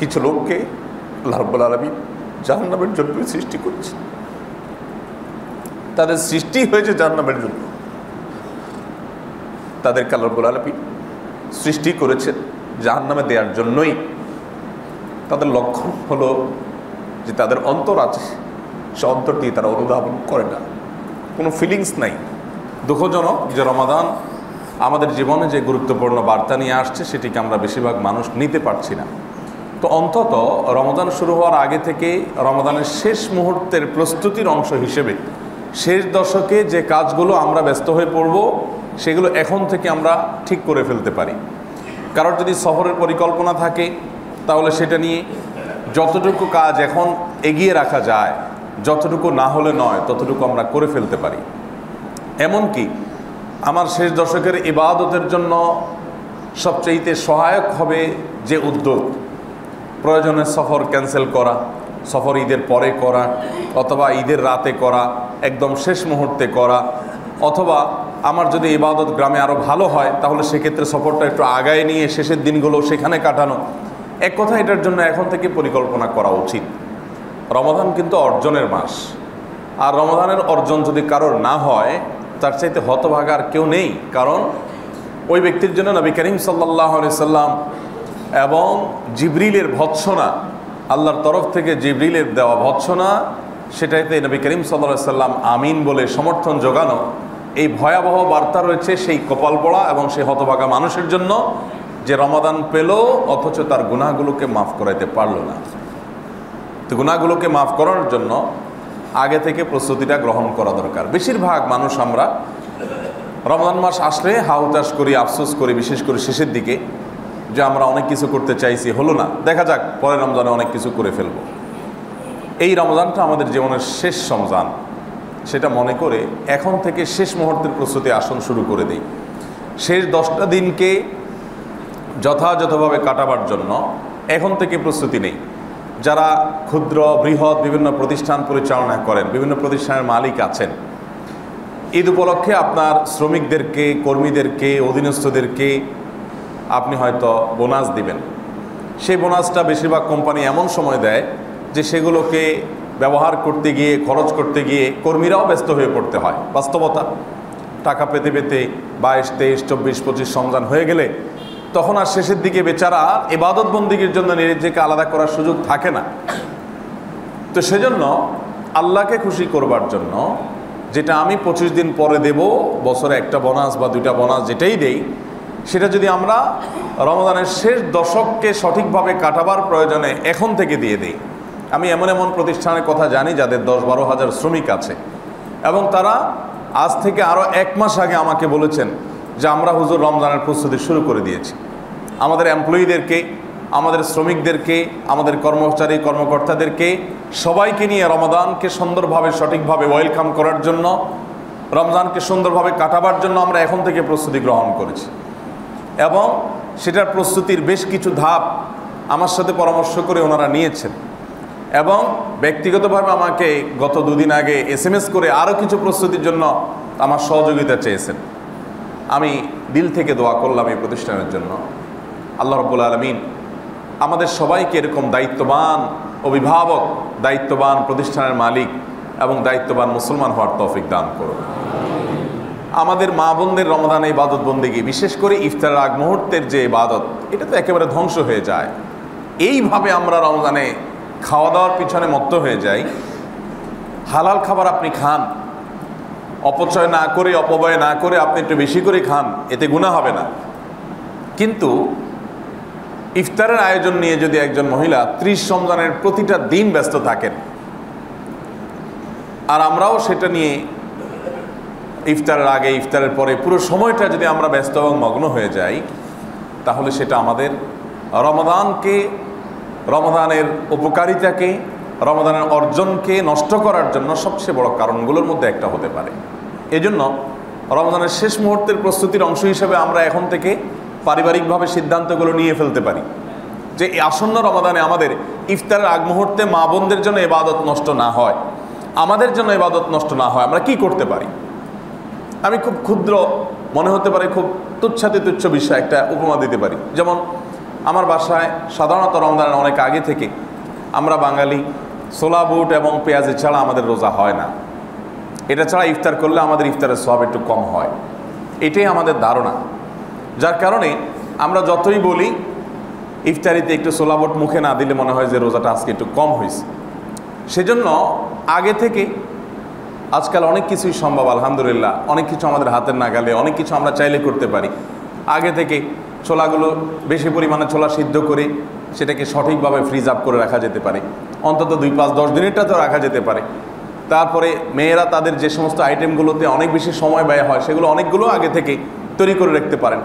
কিছু লোককে আল্লাহ রাব্বুল আলামিন জাহান্নামের জন্য সৃষ্টি করেছে। তাদের সৃষ্টি হয়েছে জাহান্নামের জন্য। তাদেরকে আল্লাহ রাব্বুল আলামিন সৃষ্টি করেছেন জাহান্নামে দেওয়ার জন্যই। তাদের লক্ষণ হলো যে তাদের অন্তর আছে, সে অন্তর দিয়ে তারা অনুধাবন করে না, কোনো ফিলিংস নাই। দুঃখজনক যে রমাদান আমাদের জীবনে যে গুরুত্বপূর্ণ বার্তা নিয়ে আসছে সেটিকে আমরা বেশিরভাগ মানুষ নিতে পারছি না। তো অন্তত রমাদান শুরু হওয়ার আগে থেকে রমাদানের শেষ মুহূর্তের প্রস্তুতির অংশ হিসেবে শেষ দশকে যে কাজগুলো আমরা ব্যস্ত হয়ে পড়ব সেগুলো এখন থেকে আমরা ঠিক করে ফেলতে পারি। কারোর যদি সফরের পরিকল্পনা থাকে তাহলে সেটা নিয়ে যতটুকু কাজ এখন এগিয়ে রাখা যায়, যতটুকু না হলে নয় ততটুকু আমরা করে ফেলতে পারি। এমনকি আমার শেষ দশকের ইবাদতের জন্য সবচেয়ে সহায়ক হবে যে উদ্যোগ, প্রয়োজনে সফর ক্যান্সেল করা, সফর ঈদের পরে করা, অথবা ঈদের রাতে করা, একদম শেষ মুহূর্তে করা, অথবা আমার যদি ইবাদত গ্রামে আরও ভালো হয় তাহলে সেক্ষেত্রে সফরটা একটু আগায় নিয়ে শেষের দিনগুলো সেখানে কাটানো। এক কথা, এটার জন্য এখন থেকে পরিকল্পনা করা উচিত। রমাদান কিন্তু অর্জনের মাস, আর রমাদানের অর্জন যদি কারোর না হয় তার চাইতে হতভাগা আর কেউ নেই। কারণ ওই ব্যক্তির জন্য নবী করিম সাল্লাল্লাহু আলাইহি সাল্লাম এবং জিবরিলের ভৎসনা, আল্লাহর তরফ থেকে জিবরিলের দেওয়া ভৎসনা, সেটাইতে নবী করিম সাল্লাল্লাহু আলাইহি সাল্লাম আমিন বলে সমর্থন জোগানো, এই ভয়াবহ বার্তা রয়েছে সেই কপাল পড়া এবং সেই হতভাগা মানুষের জন্য যে রমাদান পেল অথচ তার গুনাহগুলোকে মাফ করাইতে পারল না। তো গুনাহগুলোকে মাফ করানোর জন্য আগে থেকে প্রস্তুতিটা গ্রহণ করা দরকার। বেশিরভাগ মানুষ আমরা রমজান মাস আসলে হাউতাস করি, আফসোস করি, বিশেষ করে শেষের দিকে, যে আমরা অনেক কিছু করতে চাইছি, হলো না, দেখা যাক পরের রমজানে অনেক কিছু করে ফেলব। এই রমজানটা আমাদের জীবনের শেষ রমজান, সেটা মনে করে এখন থেকে শেষ মুহূর্তের প্রস্তুতি আসন শুরু করে দিই। শেষ 10টা দিনকে যথাযথভাবে কাটাবার জন্য এখন থেকে প্রস্তুতি নেই। যারা ক্ষুদ্র বৃহৎ বিভিন্ন প্রতিষ্ঠান পরিচালনা করেন, বিভিন্ন প্রতিষ্ঠানের মালিক আছেন, ঈদ উপলক্ষে আপনার শ্রমিকদেরকে, কর্মীদেরকে, অধীনস্থদেরকে আপনি হয়তো বোনাস দিবেন। সেই বোনাসটা বেশিরভাগ কোম্পানি এমন সময় দেয় যে সেগুলোকে ব্যবহার করতে গিয়ে, খরচ করতে গিয়ে কর্মীরাও ব্যস্ত হয়ে পড়তে হয়। বাস্তবতা, টাকা পেতে পেতে 22, 23, 24, 25 রমজান হয়ে গেলে তখন আর শেষের দিকে বেচারা ইবাদত বন্দিগির জন্য নিজেকে আলাদা করার সুযোগ থাকে না। তো সেজন্য আল্লাহকে খুশি করবার জন্য যেটা আমি 25 দিন পরে দেব, বছরে একটা বোনাস বা 2টা বোনাস যেটাই দেই, সেটা যদি আমরা রমজানের শেষ দশককে সঠিকভাবে কাটাবার প্রয়োজনে এখন থেকে দিয়ে দিই। আমি এমন এমন প্রতিষ্ঠানের কথা জানি যাদের 10-12 হাজার শ্রমিক আছে, এবং তারা আজ থেকে আরও 1 মাস আগে আমাকে বলেছেন যে আমরা হুজুর রমজানের প্রস্তুতি শুরু করে দিয়েছি। আমাদের এমপ্লয়িদেরকে, আমাদের শ্রমিকদেরকে, আমাদের কর্মচারী কর্মকর্তাদেরকে সবাইকে নিয়ে রমাদানকে সুন্দরভাবে সঠিকভাবে ওয়েলকাম করার জন্য, রমজানকে সুন্দরভাবে কাটাবার জন্য আমরা এখন থেকে প্রস্তুতি গ্রহণ করেছি। এবং সেটার প্রস্তুতির বেশ কিছু ধাপ আমার সাথে পরামর্শ করে ওনারা নিয়েছেন, এবং ব্যক্তিগতভাবে আমাকে গত 2 দিন আগে SMS করে আরও কিছু প্রস্তুতির জন্য আমার সহযোগিতা চেয়েছেন। আমি দিল থেকে দোয়া করলাম এই প্রতিষ্ঠানের জন্য। আল্লাহ রাব্বুল আলামিন আমাদের সবাইকে এরকম দায়িত্ববান অভিভাবক, দায়িত্ববান প্রতিষ্ঠানের মালিক এবং দায়িত্ববান মুসলমান হওয়ার তৌফিক দান করুন। আমাদের মা বোনদের রমজানে ইবাদত বন্দেগী, বিশেষ করে ইফতারের আগ মুহূর্তের যে ইবাদত, এটা তো একেবারে ধ্বংস হয়ে যায়। এইভাবে আমরা রমজানে খাওয়া দাওয়ার পিছনে মত্ত হয়ে যাই। হালাল খাবার আপনি খান, অপচয় না করে, অপব্যয় না করে আপনি একটু বেশি করে খান, এতে গুনাহ হবে না। কিন্তু ইফতারের আয়োজন নিয়ে যদি একজন মহিলা 30 রমজানের প্রতিটা দিন ব্যস্ত থাকেন, আর আমরাও সেটা নিয়ে ইফতারের আগে, ইফতারের পরে পুরো সময়টা যদি আমরা ব্যস্ত এবং মগ্ন হয়ে যাই, তাহলে সেটা আমাদের রমাদানকে, রমাদানের উপকারিতাকে, রমাদানের অর্জনকে নষ্ট করার জন্য সবচেয়ে বড় কারণগুলোর মধ্যে একটা হতে পারে। এজন্য রমজানের শেষ মুহূর্তের প্রস্তুতির অংশ হিসেবে আমরা এখন থেকে পারিবারিকভাবে সিদ্ধান্তগুলো নিয়ে ফেলতে পারি যে এই আসন্ন রমাদানে আমাদের ইফতারের আগ মুহূর্তে মা বোনদের জন্য ইবাদত নষ্ট না হয়, আমাদের জন্য ইবাদত নষ্ট না হয়, আমরা কি করতে পারি। আমি খুব ক্ষুদ্র, মনে হতে পারে খুব তুচ্ছাতি তুচ্ছ বিষয় একটা উপমা দিতে পারি। যেমন আমার বাসায় সাধারণত রমজানের অনেক আগে থেকে আমরা বাঙালি ছোলা বুট এবং পেঁয়াজি ছাড়া আমাদের রোজা হয় না। এটা ছাড়া ইফতার করলে আমাদের ইফতারের সওয়াব একটু কম হয়, এটাই আমাদের ধারণা। যার কারণে আমরা যতই বলি ইফতারিতে একটু ছোলা বুট মুখে না দিলে মনে হয় যে রোজাটা আজকে একটু কম হয়েছে। সেজন্য আগে থেকে আজকাল অনেক কিছুই সম্ভব, আলহামদুলিল্লাহ, অনেক কিছু আমাদের হাতের নাগালে, অনেক কিছু আমরা চাইলে করতে পারি। আগে থেকে ছোলাগুলো বেশি পরিমাণে ছোলা সিদ্ধ করে সেটাকে সঠিকভাবে ফ্রিজ আপ করে রাখা যেতে পারে, অন্তত 2, 5, 10 দিনেরটা তো রাখা যেতে পারে। তারপরে মেয়েরা তাদের যে সমস্ত আইটেমগুলোতে অনেক বেশি সময় ব্যয় হয় সেগুলো অনেকগুলো আগে থেকে তৈরি করে রাখতে পারেন।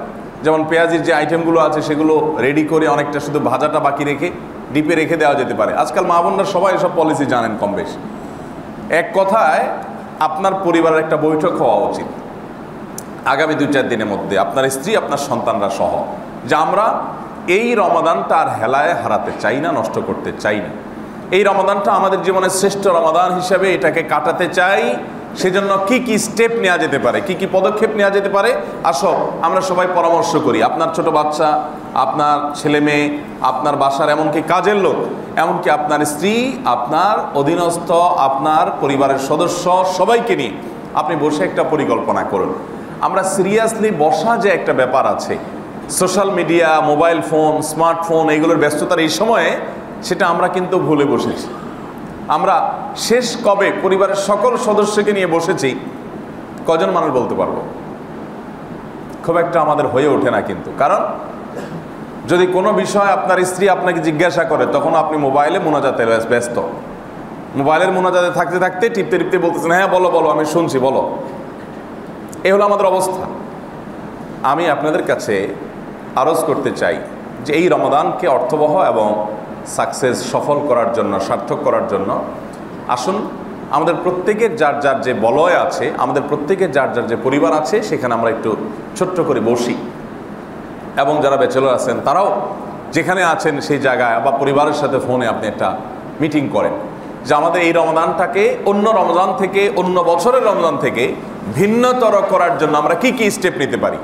যেমন পেঁয়াজির যে আইটেমগুলো আছে সেগুলো রেডি করে অনেকটা শুধু ভাজাটা বাকি রেখে ডিপে রেখে দেওয়া যেতে পারে। আজকাল মা বোনরা সবাই এসব পলিসি জানেন কম বেশ। এক কথায় আপনার পরিবারের একটা বৈঠক হওয়া উচিত আগামী 2-4 দিনের মধ্যে, আপনার স্ত্রী আপনার সন্তানরা সহ, যে আমরা এই রমাদানটা আর হেলায় হারাতে চাই না, নষ্ট করতে চাই না। এই রমাদানটা আমাদের জীবনের শ্রেষ্ঠ রমাদান হিসাবে এটাকে কাটাতে চাই। সেজন্য কি কি স্টেপ নেওয়া যেতে পারে, কি কি পদক্ষেপ নেওয়া যেতে পারে, আসো আমরা সবাই পরামর্শ করি। আপনার ছোট বাচ্চা, আপনার ছেলে মেয়ে, আপনার বাসার এমনকি কাজের লোক, এমনকি আপনার স্ত্রী, আপনার অধীনস্থ, আপনার পরিবারের সদস্য, সবাইকে নিয়ে আপনি বসে একটা পরিকল্পনা করুন। আমরা সিরিয়াসলি বসা যে একটা ব্যাপার আছে, social media, mobile phone, smartphone, এইগুলোর ব্যস্ততার এই সময়ে সেটা আমরা কিন্তু ভুলে বসেছি। আমরা শেষ কবে পরিবারের সকল সদস্যকে নিয়ে বসেছি কজন মানুষ বলতে পারবো? খুব একটা আমাদের হয়ে ওঠে না কিন্তু। কারণ যদি কোনো বিষয় আপনার স্ত্রী আপনাকে জিজ্ঞাসা করে তখন আপনি মোবাইলে মোনাজাতে ব্যস্ত, মোবাইলের মোনাজাতে থাকতে থাকতে টিপতে টিপতে বলতেছেন, হ্যাঁ বলো বলো, আমি শুনছি, বলো। এই হলো আমাদের অবস্থা। আমি আপনাদের কাছে আরজ করতে চাই যে এই রমাদানকে অর্থবহ এবং সাকসেস, সফল করার জন্য, সার্থক করার জন্য আসুন আমাদের প্রত্যেকের যার যার যে বলয় আছে, আমাদের প্রত্যেকের যার যার যে পরিবার আছে, সেখানে আমরা একটু ছোট্ট করে বসি। এবং যারা ব্যাচেলর আছেন তারাও যেখানে আছেন সেই জায়গায় বা পরিবারের সাথে ফোনে আপনি একটা মিটিং করেন যে আমাদের এই রমজানটাকে অন্য রমজান থেকে, অন্য বছরের রমজান থেকে ভিন্নতর করার জন্য আমরা কি কি স্টেপ নিতে পারি।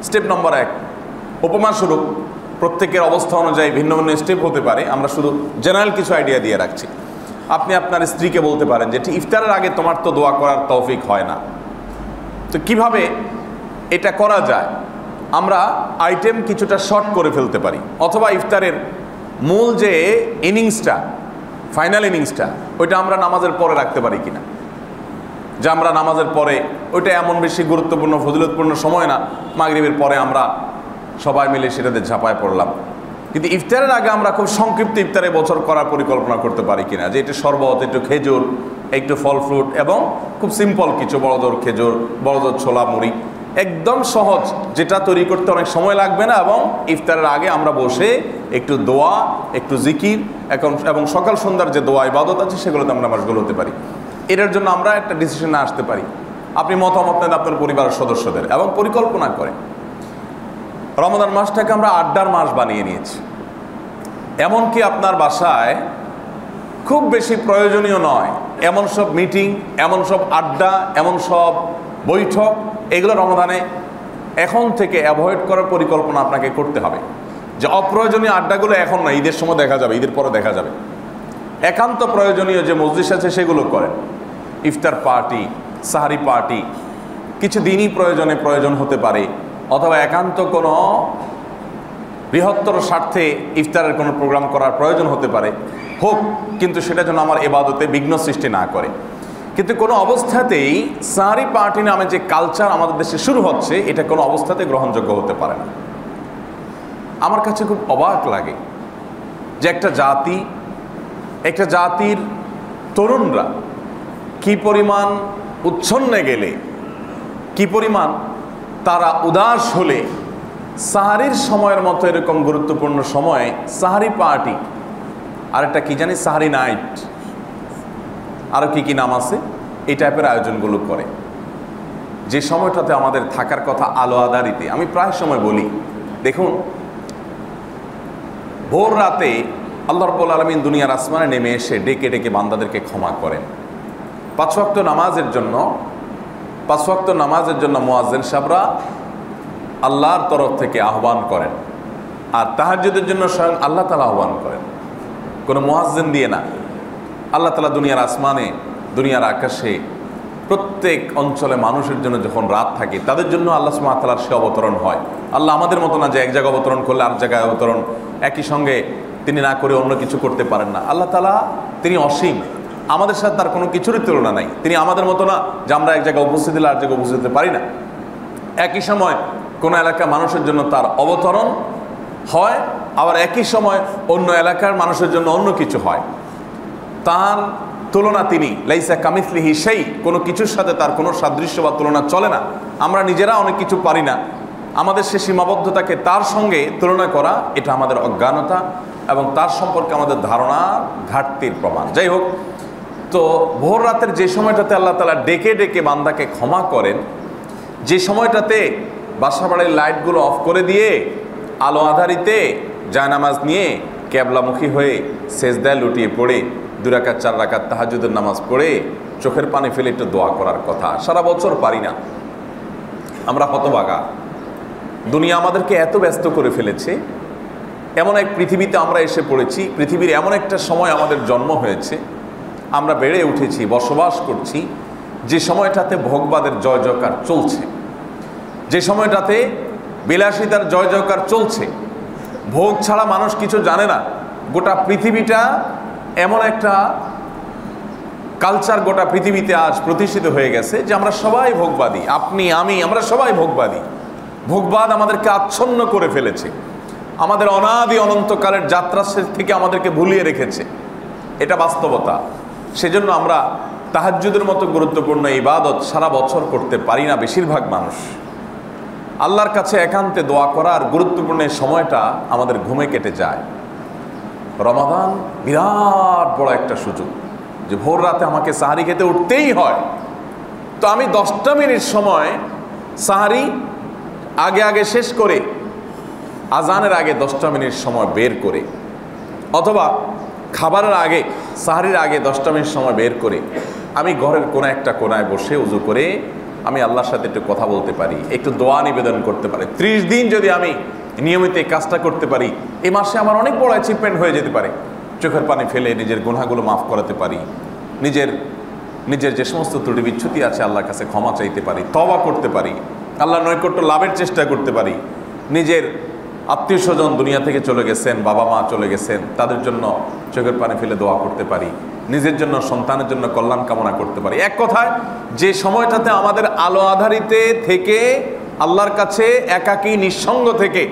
স্টেপ নম্বর 1, উপমাস্বরূপ প্রত্যেকের অবস্থা অনুযায়ী ভিন্ন ভিন্ন স্টেপ হতে পারে, আমরা শুধু জেনারেল কিছু আইডিয়া দিয়ে রাখছি। আপনি আপনার স্ত্রীকে বলতে পারেন যে ইফতারের আগে তোমার তো দোয়া করার তৌফিক হয় না, তো কিভাবে এটা করা যায়? আমরা আইটেম কিছুটা শর্ট করে ফেলতে পারি, অথবা ইফতারের মূল যে ইনিংসটা, ফাইনাল ইনিংসটা, ওইটা আমরা নামাজের পরে রাখতে পারি কিনা। যে আমরা নামাজের পরে, ওইটা এমন বেশি গুরুত্বপূর্ণ ফজিলতপূর্ণ সময় না, মাগরিবের পরে আমরা সবাই মিলে সেটাতে ঝাঁপায় পড়লাম। কিন্তু ইফতারের আগে আমরা খুব সংক্ষিপ্ত ইফতারে বছর করার পরিকল্পনা করতে পারি কিনা, যে একটু শরবত, একটু খেজুর, একটু ফল ফ্রুট এবং খুব সিম্পল কিছু, বড়জোর খেজুর, বড়জোর ছোলা মুড়ি, একদম সহজ, যেটা তৈরি করতে অনেক সময় লাগবে না। এবং ইফতারের আগে আমরা বসে একটু দোয়া, একটু জিকির এবং সকাল সন্ধ্যার যে দোয়া ইবাদত আছে সেগুলোতে আমরা মশগুল হতে পারি। এটার জন্য আমরা একটা ডিসিশনে আসতে পারি। আপনি মতামত নেন আপনার পরিবারের সদস্যদের এবং পরিকল্পনা করেন। রমজান মাসটাকে আমরা আড্ডার মাস বানিয়ে নিয়েছি। এমনকি আপনার বাসায় খুব বেশি প্রয়োজনীয় নয় এমন সব মিটিং, এমন সব আড্ডা, এমন সব বৈঠক, এগুলো রমজানে এখন থেকে অ্যাভয়েড করার পরিকল্পনা আপনাকে করতে হবে। যে অপ্রয়োজনীয় আড্ডাগুলো এখন না, ঈদের সময় দেখা যাবে, ঈদের পরে দেখা যাবে। একান্ত প্রয়োজনীয় যে মজলিস আছে সেগুলো করেন। ইফতার পার্টি, সাহারি পার্টি, কিছু দিনই প্রয়োজন হতে পারে, অথবা একান্ত কোনো বৃহত্তর স্বার্থে ইফতারের কোনো প্রোগ্রাম করার প্রয়োজন হতে পারে, হোক, কিন্তু সেটা যেন আমার ইবাদতে বিঘ্ন সৃষ্টি না করে। কিন্তু কোনো অবস্থাতেই সাহারি পার্টি নামে যে কালচার আমাদের দেশে শুরু হচ্ছে, এটা কোনো অবস্থাতে গ্রহণযোগ্য হতে পারে না। আমার কাছে খুব অবাক লাগে যে একটা জাতির তরুণরা কি পরিমাণ উচ্ছন্নে গেলে, কি পরিমাণ তারা উদাস হলে সাহারির সময়ের মতো এরকম গুরুত্বপূর্ণ সময়ে সাহারি পার্টি, আরেকটা কি জানি সাহারি নাইট, আরও কি নাম আছে, এই টাইপের আয়োজনগুলো করে। যে সময়টাতে আমাদের থাকার কথা আলো আধারিতে। আমি প্রায় সময় বলি, দেখুন, ভোর রাতে আল্লাহ রাব্বুল আলামিন দুনিয়ার আসমানে নেমে এসে ডেকে ডেকে বান্দাদেরকে ক্ষমা করেন। 5 ওয়াক্ত নামাজের জন্য মুয়াজ্জিন সাহেবরা আল্লাহর তরফ থেকে আহ্বান করেন আর তাহাজ্জুদের জন্য স্বয়ং আল্লাহ তাআলা আহ্বান করেন, কোনো মুয়াজ্জিন দিয়ে না। আল্লাহ তাআলা দুনিয়ার আসমানে, দুনিয়ার আকাশে, প্রত্যেক অঞ্চলে মানুষের জন্য যখন রাত থাকে তাদের জন্য আল্লাহ সুবহানাহু ওয়া তাআলার সে অবতরণ হয়। আল্লাহ আমাদের মতো না যে এক জায়গায় অবতরণ করলে আর জায়গায় অবতরণ একই সঙ্গে তিনি না করে অন্য কিছু করতে পারেন না। আল্লাহ তাআলা তিনি অসীম, আমাদের সাথে তার কোনো কিছুরই তুলনা নাই। তিনি আমাদের মতো না যে আমরা এক জায়গায় উপস্থিত হলে আর জায়গায় উপস্থিত হতে পারি না। একই সময় কোনো এলাকার মানুষের জন্য তার অবতরণ হয়, আবার একই সময় অন্য এলাকার মানুষের জন্য অন্য কিছু হয়। তার তুলনা তিনি লাইসা কামিসলিহি সেই, কোনো কিছুর সাথে তার কোনো সাদৃশ্য বা তুলনা চলে না। আমরা নিজেরা অনেক কিছু পারি না, আমাদের সে সীমাবদ্ধতাকে তার সঙ্গে তুলনা করা এটা আমাদের অজ্ঞানতা এবং তার সম্পর্কে আমাদের ধারণার ঘাটতির প্রমাণ। যাই হোক, তো ভোর রাতের যে সময়টাতে আল্লাহ তাআলা ডেকে ডেকে বান্দাকে ক্ষমা করেন, যে সময়টাতে বাসাবাড়ির লাইটগুলো অফ করে দিয়ে আলো আধারিতে জায়নামাজ নিয়ে ক্যাবলামুখী হয়ে সেজদায় লুটিয়ে পড়ে 2 রাকাত 4 রাকাত তাহাজ্জুদের নামাজ পড়ে চোখের পানি ফেলে একটু দোয়া করার কথা, সারা বছর পারি না। আমরা হতভাগা, দুনিয়া আমাদেরকে এত ব্যস্ত করে ফেলেছে, এমন এক পৃথিবীতে আমরা এসে পড়েছি, পৃথিবীর এমন একটা সময় আমাদের জন্ম হয়েছে, আমরা বেড়ে উঠেছি, বসবাস করছি যে সময়টাতে ভোগবাদের জয় জয়কার চলছে, যে সময়টাতে বিলাসিতার জয় জয়কার চলছে। ভোগ ছাড়া মানুষ কিছু জানে না। গোটা পৃথিবীটা এমন একটা কালচার গোটা পৃথিবীতে আজ প্রতিষ্ঠিত হয়ে গেছে যে আমরা সবাই ভোগবাদী, আপনি আমি, আমরা সবাই ভোগবাদী। ভোগবাদ আমাদেরকে আচ্ছন্ন করে ফেলেছে, আমাদের অনাদি অনন্তকালের যাত্রা থেকে আমাদেরকে ভুলিয়ে রেখেছে, এটা বাস্তবতা। সেজন্য আমরা তাহাজ্জুদের মতো গুরুত্বপূর্ণ ইবাদত সারা বছর করতে পারি না বেশিরভাগ মানুষ। আল্লাহর কাছে একান্তে দোয়া করার গুরুত্বপূর্ণ সময়টা আমাদের ঘুমে কেটে যায়। রমাদান বিরাট বড় একটা সুযোগ যে ভোর রাতে আমাকে সাহারি খেতে উঠতেই হয়, তো আমি 10টা মিনিট সময় সাহারি আগে আগে শেষ করে আজানের আগে 10টা মিনিট সময় বের করে, অথবা খাবারের আগে সাহারির আগে 10টা মিনিট সময় বের করে আমি ঘরের কোনো একটা কোনায় বসে উজু করে আমি আল্লাহর সাথে একটু কথা বলতে পারি, একটু দোয়া নিবেদন করতে পারি। 30 দিন যদি আমি নিয়মিত এই কাজটা করতে পারি, এই মাসে আমার অনেক বড় অ্যাচিভমেন্ট হয়ে যেতে পারে। চোখের পানি ফেলে নিজের গুনাহগুলো মাফ করাতে পারি, নিজের যে সমস্ত ত্রুটি বিচ্যুতি আছে আল্লাহর কাছে ক্ষমা চাইতে পারি, তওবা করতে পারি, আল্লাহর নৈকট্য লাভের চেষ্টা করতে পারি। নিজের আত্মীয় স্বজন দুনিয়া থেকে চলে গেছেন, বাবা মা চলে গেছেন, তাদের জন্য চোখের পানি ফেলে দোয়া করতে পারি, নিজের জন্য সন্তানের জন্য কল্যাণ কামনা করতে পারি। এক কথায় যে সময়টাতে আমাদের আলো আধারিতে থেকে আল্লাহর কাছে একাকী নিঃসঙ্গ থেকে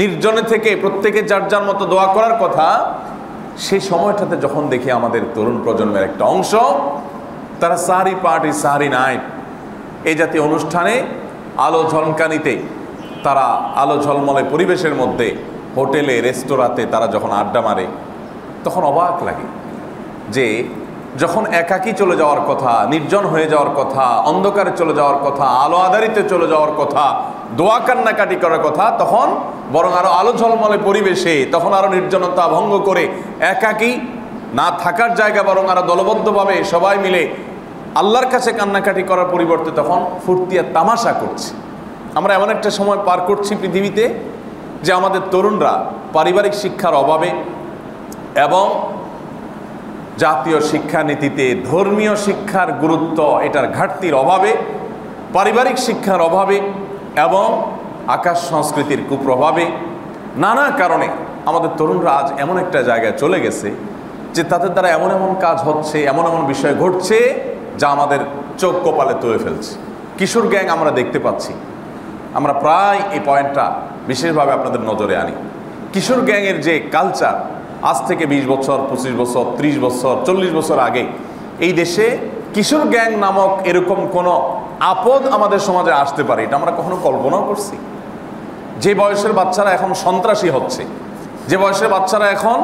নির্জনে থেকে প্রত্যেকে যার যার মতো দোয়া করার কথা, সেই সময়টাতে যখন দেখি আমাদের তরুণ প্রজন্মের একটা অংশ তারা সাহারি পার্টি, সাহারি নাইট এই জাতীয় অনুষ্ঠানে আলো ঝলকানিতে, তারা আলো ঝলমলে পরিবেশের মধ্যে হোটেলে রেস্তোরাঁতে তারা যখন আড্ডা মারে, তখন অবাক লাগে যে যখন একাকী চলে যাওয়ার কথা, নির্জন হয়ে যাওয়ার কথা, অন্ধকারে চলে যাওয়ার কথা, আলো আধারিতে চলে যাওয়ার কথা, দোয়া কান্নাকাটি করার কথা, তখন বরং আরো আলো ঝলমলে পরিবেশে, তখন আরো নির্জনতা ভঙ্গ করে একাকী না থাকার জায়গা বরং আরো দলবদ্ধভাবে সবাই মিলে আল্লাহর কাছে কান্নাকাটি করার পরিবর্তে তখন ফুর্তি আর তামাশা করছে। আমরা এমন একটা সময় পার করছি পৃথিবীতে যে আমাদের তরুণরা পারিবারিক শিক্ষার অভাবে এবং জাতীয় শিক্ষানীতিতে ধর্মীয় শিক্ষার গুরুত্ব এটার ঘাটতির অভাবে, পারিবারিক শিক্ষার অভাবে এবং আকাশ সংস্কৃতির কুপ্রভাবে, নানা কারণে আমাদের তরুণরা আজ এমন একটা জায়গায় চলে গেছে যে তাদের দ্বারা এমন এমন কাজ হচ্ছে, এমন এমন বিষয় ঘটছে যা আমাদের চোখ কপালে তুলে ফেলছে। কিশোর গ্যাং আমরা দেখতে পাচ্ছি, আমরা প্রায় এই পয়েন্টটা বিশেষভাবে আপনাদের নজরে আনি। কিশোর গ্যাংয়ের যে কালচার, আজ থেকে 20 বছর, 25 বছর, 30 বছর, 40 বছর আগে এই দেশে কিশোর গ্যাং নামক এরকম কোনো আপদ আমাদের সমাজে আসতে পারে এটা আমরা কখনো কল্পনাও করছি? যে বয়সের বাচ্চারা এখন সন্ত্রাসী হচ্ছে, যে বয়সের বাচ্চারা এখন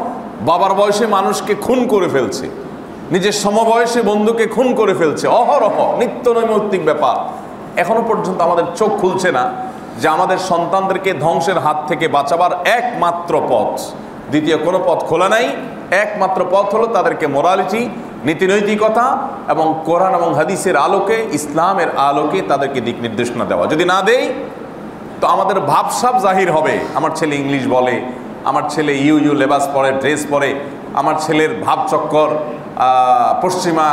বাবার বয়সে মানুষকে খুন করে ফেলছে, নিজের সমবয়সী বন্ধুকে খুন করে ফেলছে, অহরহ নিত্য নৈমিত্তিক ব্যাপার, এখনো পর্যন্ত আমাদের চোখ খুলছে না যে আমাদের সন্তানদেরকে ধ্বংসের হাত থেকে বাঁচাবার একমাত্র পথ, দ্বিতীয় কোনো পথ খোলা নাই। একমাত্র পথ হলো তাদেরকে মোরালিটি, নীতিনৈতিকতা এবং কোরআন এবং হাদিসের আলোকে, ইসলামের আলোকে তাদেরকে দিক নির্দেশনা দেওয়া। যদি না দেই তো আমাদের ভাবসাব জাহির হবে। আমার ছেলে ইংলিশ বলে, আমার ছেলে ইউ ইউ লেবাস পরে, ড্রেস পরে, আমার ছেলের ভাবচক্কর পশ্চিমা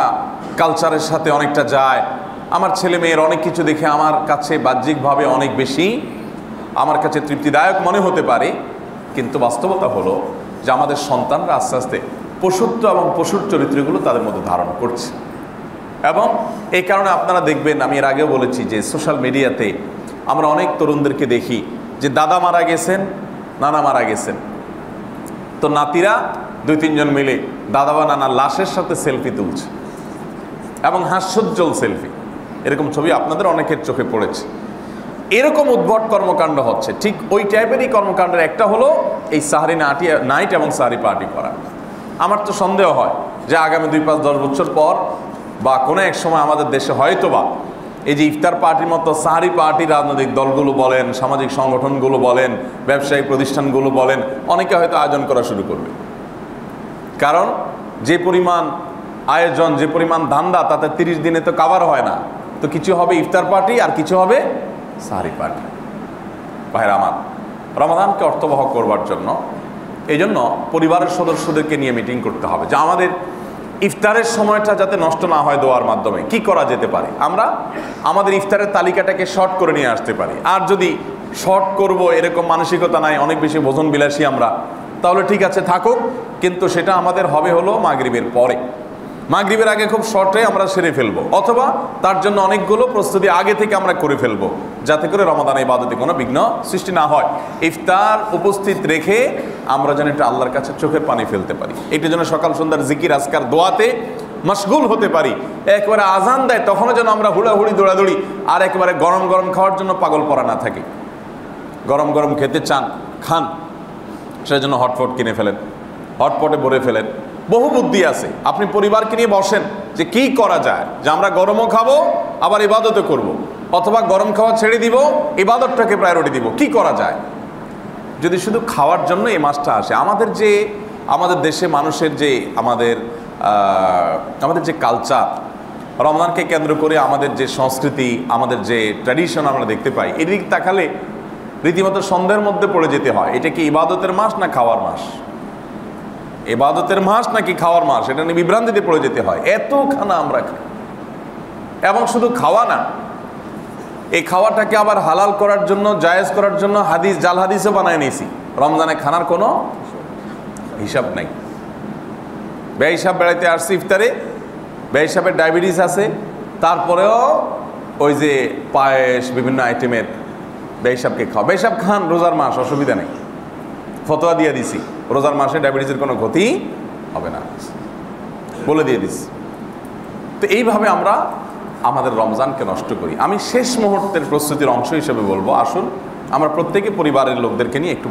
কালচারের সাথে অনেকটা যায়, আমার ছেলে মেয়ের অনেক কিছু দেখে আমার কাছে বাহ্যিকভাবে অনেক বেশি আমার কাছে তৃপ্তিদায়ক মনে হতে পারে, কিন্তু বাস্তবতা হলো যে আমাদের সন্তানরা আস্তে আস্তে পশুত্ব এবং পশুর চরিত্রগুলো তাদের মধ্যে ধারণ করছে। এবং এই কারণে আপনারা দেখবেন, আমি এর আগেও বলেছি যে সোশ্যাল মিডিয়াতে আমরা অনেক তরুণদেরকে দেখি যে দাদা মারা গেছেন, নানা মারা গেছেন, তো নাতিরা 2-3 জন মিলে দাদা বা নানার লাশের সাথে সেলফি তুলছে এবং হাস্যোজ্জ্বল সেলফি। এরকম ছবি আপনাদের অনেকের চোখে পড়েছে। এরকম উদ্ভট কর্মকাণ্ড হচ্ছে। ঠিক ওই টাইপেরই কর্মকাণ্ডের একটা হলো এই সাহারি নাইট এবং সাহারি পার্টি করা। আমার তো সন্দেহ হয় যে আগামী 2-5-10 বছর পর বা কোনো এক সময় আমাদের দেশে হয়তোবা এই যে ইফতার পার্টির মতো সাহারি পার্টি রাজনৈতিক দলগুলো বলেন, সামাজিক সংগঠনগুলো বলেন, ব্যবসায়িক প্রতিষ্ঠানগুলো বলেন, অনেকে হয়তো আয়োজন করা শুরু করবে। কারণ যে পরিমাণ আয়োজন, যে পরিমাণ ধান্দা, তাতে 30 দিনে তো কাভার হয় না। তো কিছু হবে ইফতার পার্টি আর কিছু হবে সাহারি পার্টি। ভাইরা আমার, রমাদানকে অর্থবহ করবার জন্য এই জন্য পরিবারের সদস্যদেরকে নিয়ে মিটিং করতে হবে যে আমাদের ইফতারের সময়টা যাতে নষ্ট না হয় দোয়ার মাধ্যমে কি করা যেতে পারে। আমরা আমাদের ইফতারের তালিকাটাকে শর্ট করে নিয়ে আসতে পারি। আর যদি শর্ট করব এরকম মানসিকতা নাই, অনেক বেশি ভোজন বিলাসী আমরা, তাহলে ঠিক আছে থাকুক, কিন্তু সেটা আমাদের হবে হলো মাগরিবের পরে। মাগরিবের আগে খুব শর্টে আমরা সেরে ফেলবো, অথবা তার জন্য অনেকগুলো প্রস্তুতি আগে থেকে আমরা করে ফেলবো, যাতে করে রমাদান ইবাদতে কোনো বিঘ্ন সৃষ্টি না হয়। ইফতার উপস্থিত রেখে আমরা যেন একটু আল্লাহর কাছে চোখের পানি ফেলতে পারি, এটার জন্য সকাল সন্ধ্যার জিকির আজকার দোয়াতে মশগুল হতে পারি। একবারে আজান দেয় তখনও যেন আমরা হুড়াহুড়ি দৌড়াদৌড়ি আর একেবারে গরম গরম খাওয়ার জন্য পাগল পড়া না থাকি। গরম গরম খেতে চান, খান, সেই জন্য হটপট কিনে ফেলেন, হটপটে ভরে ফেলেন। বহু বুদ্ধি আছে। আপনি পরিবারকে নিয়ে বসেন যে কি করা যায়, যে আমরা গরমও খাবো আবার ইবাদতও করব, অথবা গরম খাওয়া ছেড়ে দিব, ইবাদতটাকে প্রায়োরিটি দিব, কি করা যায়। যদি শুধু খাওয়ার জন্য এই মাসটা আসে, আমাদের দেশে মানুষের যে আমাদের যে কালচার, রমজানকে কেন্দ্র করে আমাদের যে সংস্কৃতি, আমাদের যে ট্র্যাডিশন আমরা দেখতে পাই, এদিক তাকালে রীতিমতো সন্দেহের মধ্যে পড়ে যেতে হয়। এটা কি ইবাদতের মাস না খাওয়ার মাস? ইবাদতের মাস নাকি খাওয়ার মাস, এটা নিয়ে বিভ্রান্তিতে পড়ে যেতে হয়। এত খানা আমরা খাই, এবং শুধু খাওয়া না, এই খাওয়াটাকে আবার হালাল করার জন্য, জায়েজ করার জন্য হাদিস, জাল হাদিসও বানায় নিয়েছি। রমজানে খানার কোনো হিসাব নাই। বেহিসাব বেড়াইতে আসছি ইফতারে, বেহিসাবের ডায়াবেটিস আছে, তারপরেও ওই যে পায়েস, বিভিন্ন আইটেমের বেহিসাবকে খাওয়া। বেহিসাব খান, রোজার মাস, অসুবিধা নেই, ফতোয়া দিয়ে দিছি, রোজার মাসে ডায়াবেটিসের কোনো ক্ষতি হবে না, বলে দিয়ে দিছি। তো এইভাবে আমরা আমাদের রমজানকে নষ্ট করি। আমি শেষ মুহূর্তের প্রস্তুতির অংশ হিসেবে বলবো, আসুন আমরা প্রত্যেকে পরিবারের লোকদেরকে নিয়ে একটু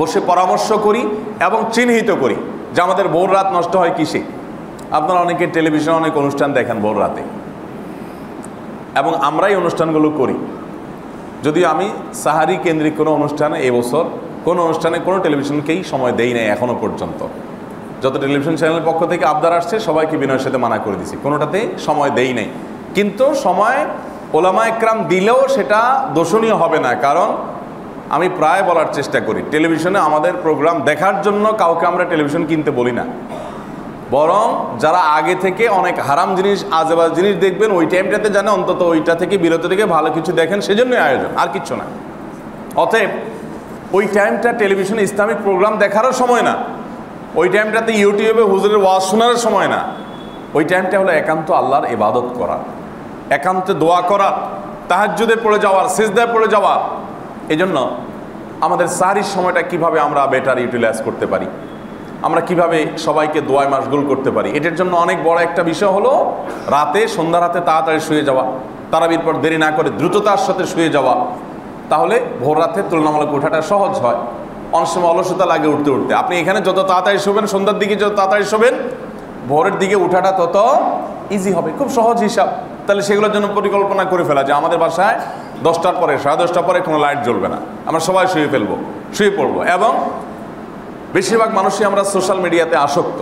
বসে পরামর্শ করি এবং চিহ্নিত করি যে আমাদের ভোর রাত নষ্ট হয় কিসে। আপনারা অনেকে টেলিভিশনে অনেক অনুষ্ঠান দেখেন ভোর রাতে, এবং আমরাই অনুষ্ঠানগুলো করি। যদিও আমি সাহারি কেন্দ্রিক কোনো অনুষ্ঠানে এবছর কোনো অনুষ্ঠানে কোনো টেলিভিশনকেই সময় দেই নাই এখনও পর্যন্ত। যত টেলিভিশন চ্যানেলের পক্ষ থেকে আবদার আসছে সবাইকে বিনয়ের সাথে মানা করে দিছি, কোনোটাতে সময় দেই নাই। কিন্তু সময় ওলামা একরাম দিলেও সেটা দোষণীয় হবে না, কারণ আমি প্রায় বলার চেষ্টা করি টেলিভিশনে আমাদের প্রোগ্রাম দেখার জন্য কাউকে আমরা টেলিভিশন কিনতে বলি না, বরং যারা আগে থেকে অনেক হারাম জিনিস, আজেবাজ জিনিস দেখবেন, ওই টাইমটাতে জানে অন্তত ওইটা থেকে বিরত থেকে ভালো কিছু দেখেন, সেজন্যই আয়োজন, আর কিচ্ছু না। অতএব ওই টাইমটা টেলিভিশনে ইসলামিক প্রোগ্রাম দেখারও সময় না, ওই টাইমটাতে ইউটিউবে হুজুরের ওয়াজ শোনার সময় না। ওই টাইমটা হলো একান্ত আল্লাহর ইবাদত করা, একান্তে দোয়া করা, তাহাজ্জুদে পড়ে যাওয়ার, সিজদায় পড়ে যাওয়ার। এই জন্য আমাদের সাহরির সময়টা কিভাবে আমরা বেটার ইউটিলাইজ করতে পারি, আমরা কিভাবে সবাইকে দোয়ায় মাশগুল করতে পারি, এটার জন্য অনেক বড় একটা বিষয় হলো রাতে, সন্ধ্যা রাতে তাড়াতাড়ি শুয়ে যাওয়া, তারাবির পর দেরি না করে দ্রুততার সাথে শুয়ে যাওয়া। তাহলে ভোর রাতে তুলনামূলক ওঠাটা সহজ হয়। অনেক সময় অলসতা লাগে উঠতে উঠতে। আপনি এখানে যত তাড়াতাড়ি শোবেন, সন্ধ্যার দিকে যত তাড়াতাড়ি শোবেন, ভোরের দিকে উঠাটা তত ইজি হবে, খুব সহজ হিসাব। তাহলে সেগুলোর জন্য পরিকল্পনা করে ফেলা যে আমাদের বাসায় 10টার পরে, 10:30টার পরে কোনো লাইট জ্বলবে না, আমরা সবাই শুয়ে পড়বো। এবং বেশিরভাগ মানুষই আমরা সোশ্যাল মিডিয়াতে আসক্ত।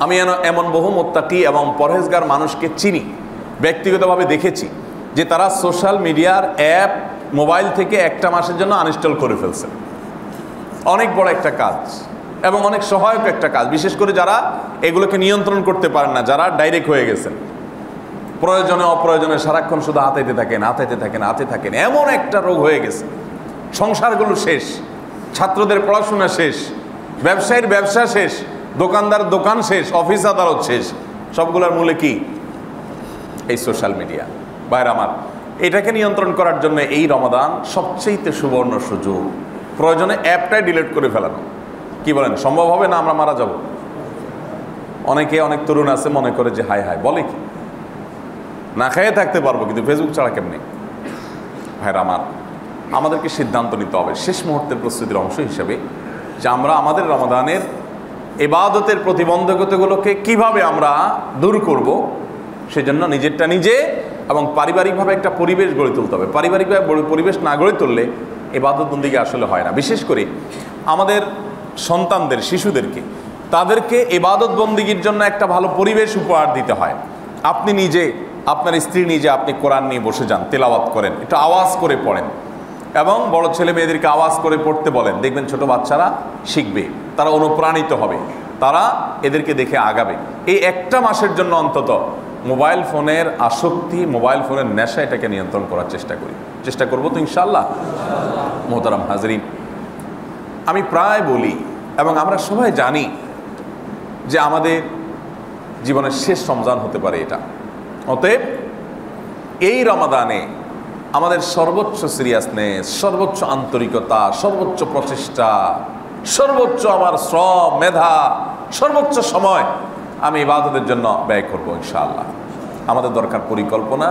আমি এমন বহু মুত্তাকি এবং পরহেজগার মানুষকে চিনি, ব্যক্তিগতভাবে দেখেছি যে তারা সোশ্যাল মিডিয়ার অ্যাপ মোবাইল থেকে একটা মাসের জন্য আনইনস্টল করে ফেলছেন। অনেক বড় একটা কাজ এবং অনেক সহায়ক একটা কাজ, বিশেষ করে যারা এগুলোকে নিয়ন্ত্রণ করতে পারেন না, যারা ডাইরেক্ট হয়ে গেছেন, প্রয়োজনে অপ্রয়োজনে সারাক্ষণ শুধু হাতাইতে থাকেন, এমন একটা রোগ হয়ে গেছে। সংসারগুলো শেষ, ছাত্রদের পড়াশোনা শেষ, ব্যবসায়ীর ব্যবসা শেষ, দোকানদার দোকান শেষ, অফিস আদালত শেষ। সবগুলোর মূলে কি? এই সোশ্যাল মিডিয়া। বাইরে আমার, এটাকে নিয়ন্ত্রণ করার জন্য এই রমাদান সবচেয়ে সুবর্ণ সুযোগ। প্রয়োজনে অ্যাপটাই ডিলিট করে ফেলানো। কি বলেন, সম্ভব হবে না? আমরা মারা যাব। অনেক তরুণ আছে মনে করে যে হায় হায়, বলে কি না খেয়ে থাকতে পারবো, কিন্তু ফেসবুক ছাড়া কেমনি? ভাইরা আমার, আমাদেরকে সিদ্ধান্ত নিতে হবে শেষ মুহূর্তের প্রস্তুতির অংশ হিসেবে যে আমরা আমাদের রমাদানের ইবাদতের প্রতিবন্ধকতাগুলোকে কিভাবে আমরা দূর করব। সেজন্য নিজেরটা নিজে এবং পারিবারিকভাবে একটা পরিবেশ গড়ে তুলতে হবে। পারিবারিকভাবে পরিবেশ না গড়ে তুললে ইবাদত বন্দেগী আসলে হয় না। বিশেষ করে আমাদের সন্তানদের, শিশুদেরকে, তাদেরকে ইবাদত বন্দেগীর জন্য একটা ভালো পরিবেশ উপহার দিতে হয়। আপনি নিজে, আপনার স্ত্রী নিজে আপনি কোরআন নিয়ে বসে যান, তেলাওয়াত করেন, একটু আওয়াজ করে পড়েন এবং বড় ছেলে মেয়েদেরকে আওয়াজ করে পড়তে বলেন। দেখবেন ছোট বাচ্চারা শিখবে, তারা অনুপ্রাণিত হবে, তারা এদেরকে দেখে আগাবে। এই একটা মাসের জন্য অন্তত মোবাইল ফোনের আসক্তি, মোবাইল ফোনের নেশা, এটাকে নিয়ন্ত্রণ করার চেষ্টা করবো তো ইনশাআল্লাহ। মোহতারাম হাজরিন, আমি প্রায় বলি এবং আমরা সবাই জানি যে আমাদের জীবনের শেষ রমজান হতে পারে এটা। অতএব এই রমাদানে আমাদের সর্বোচ্চ সিরিয়াসনেস, সর্বোচ্চ আন্তরিকতা, সর্বোচ্চ প্রচেষ্টা, সর্বোচ্চ আমার শ্রম, মেধা, সর্বোচ্চ সময় আমি ইবাদতের জন্য ব্যয় করবো ইনশাআল্লাহ। আমাদের দরকার পরিকল্পনা,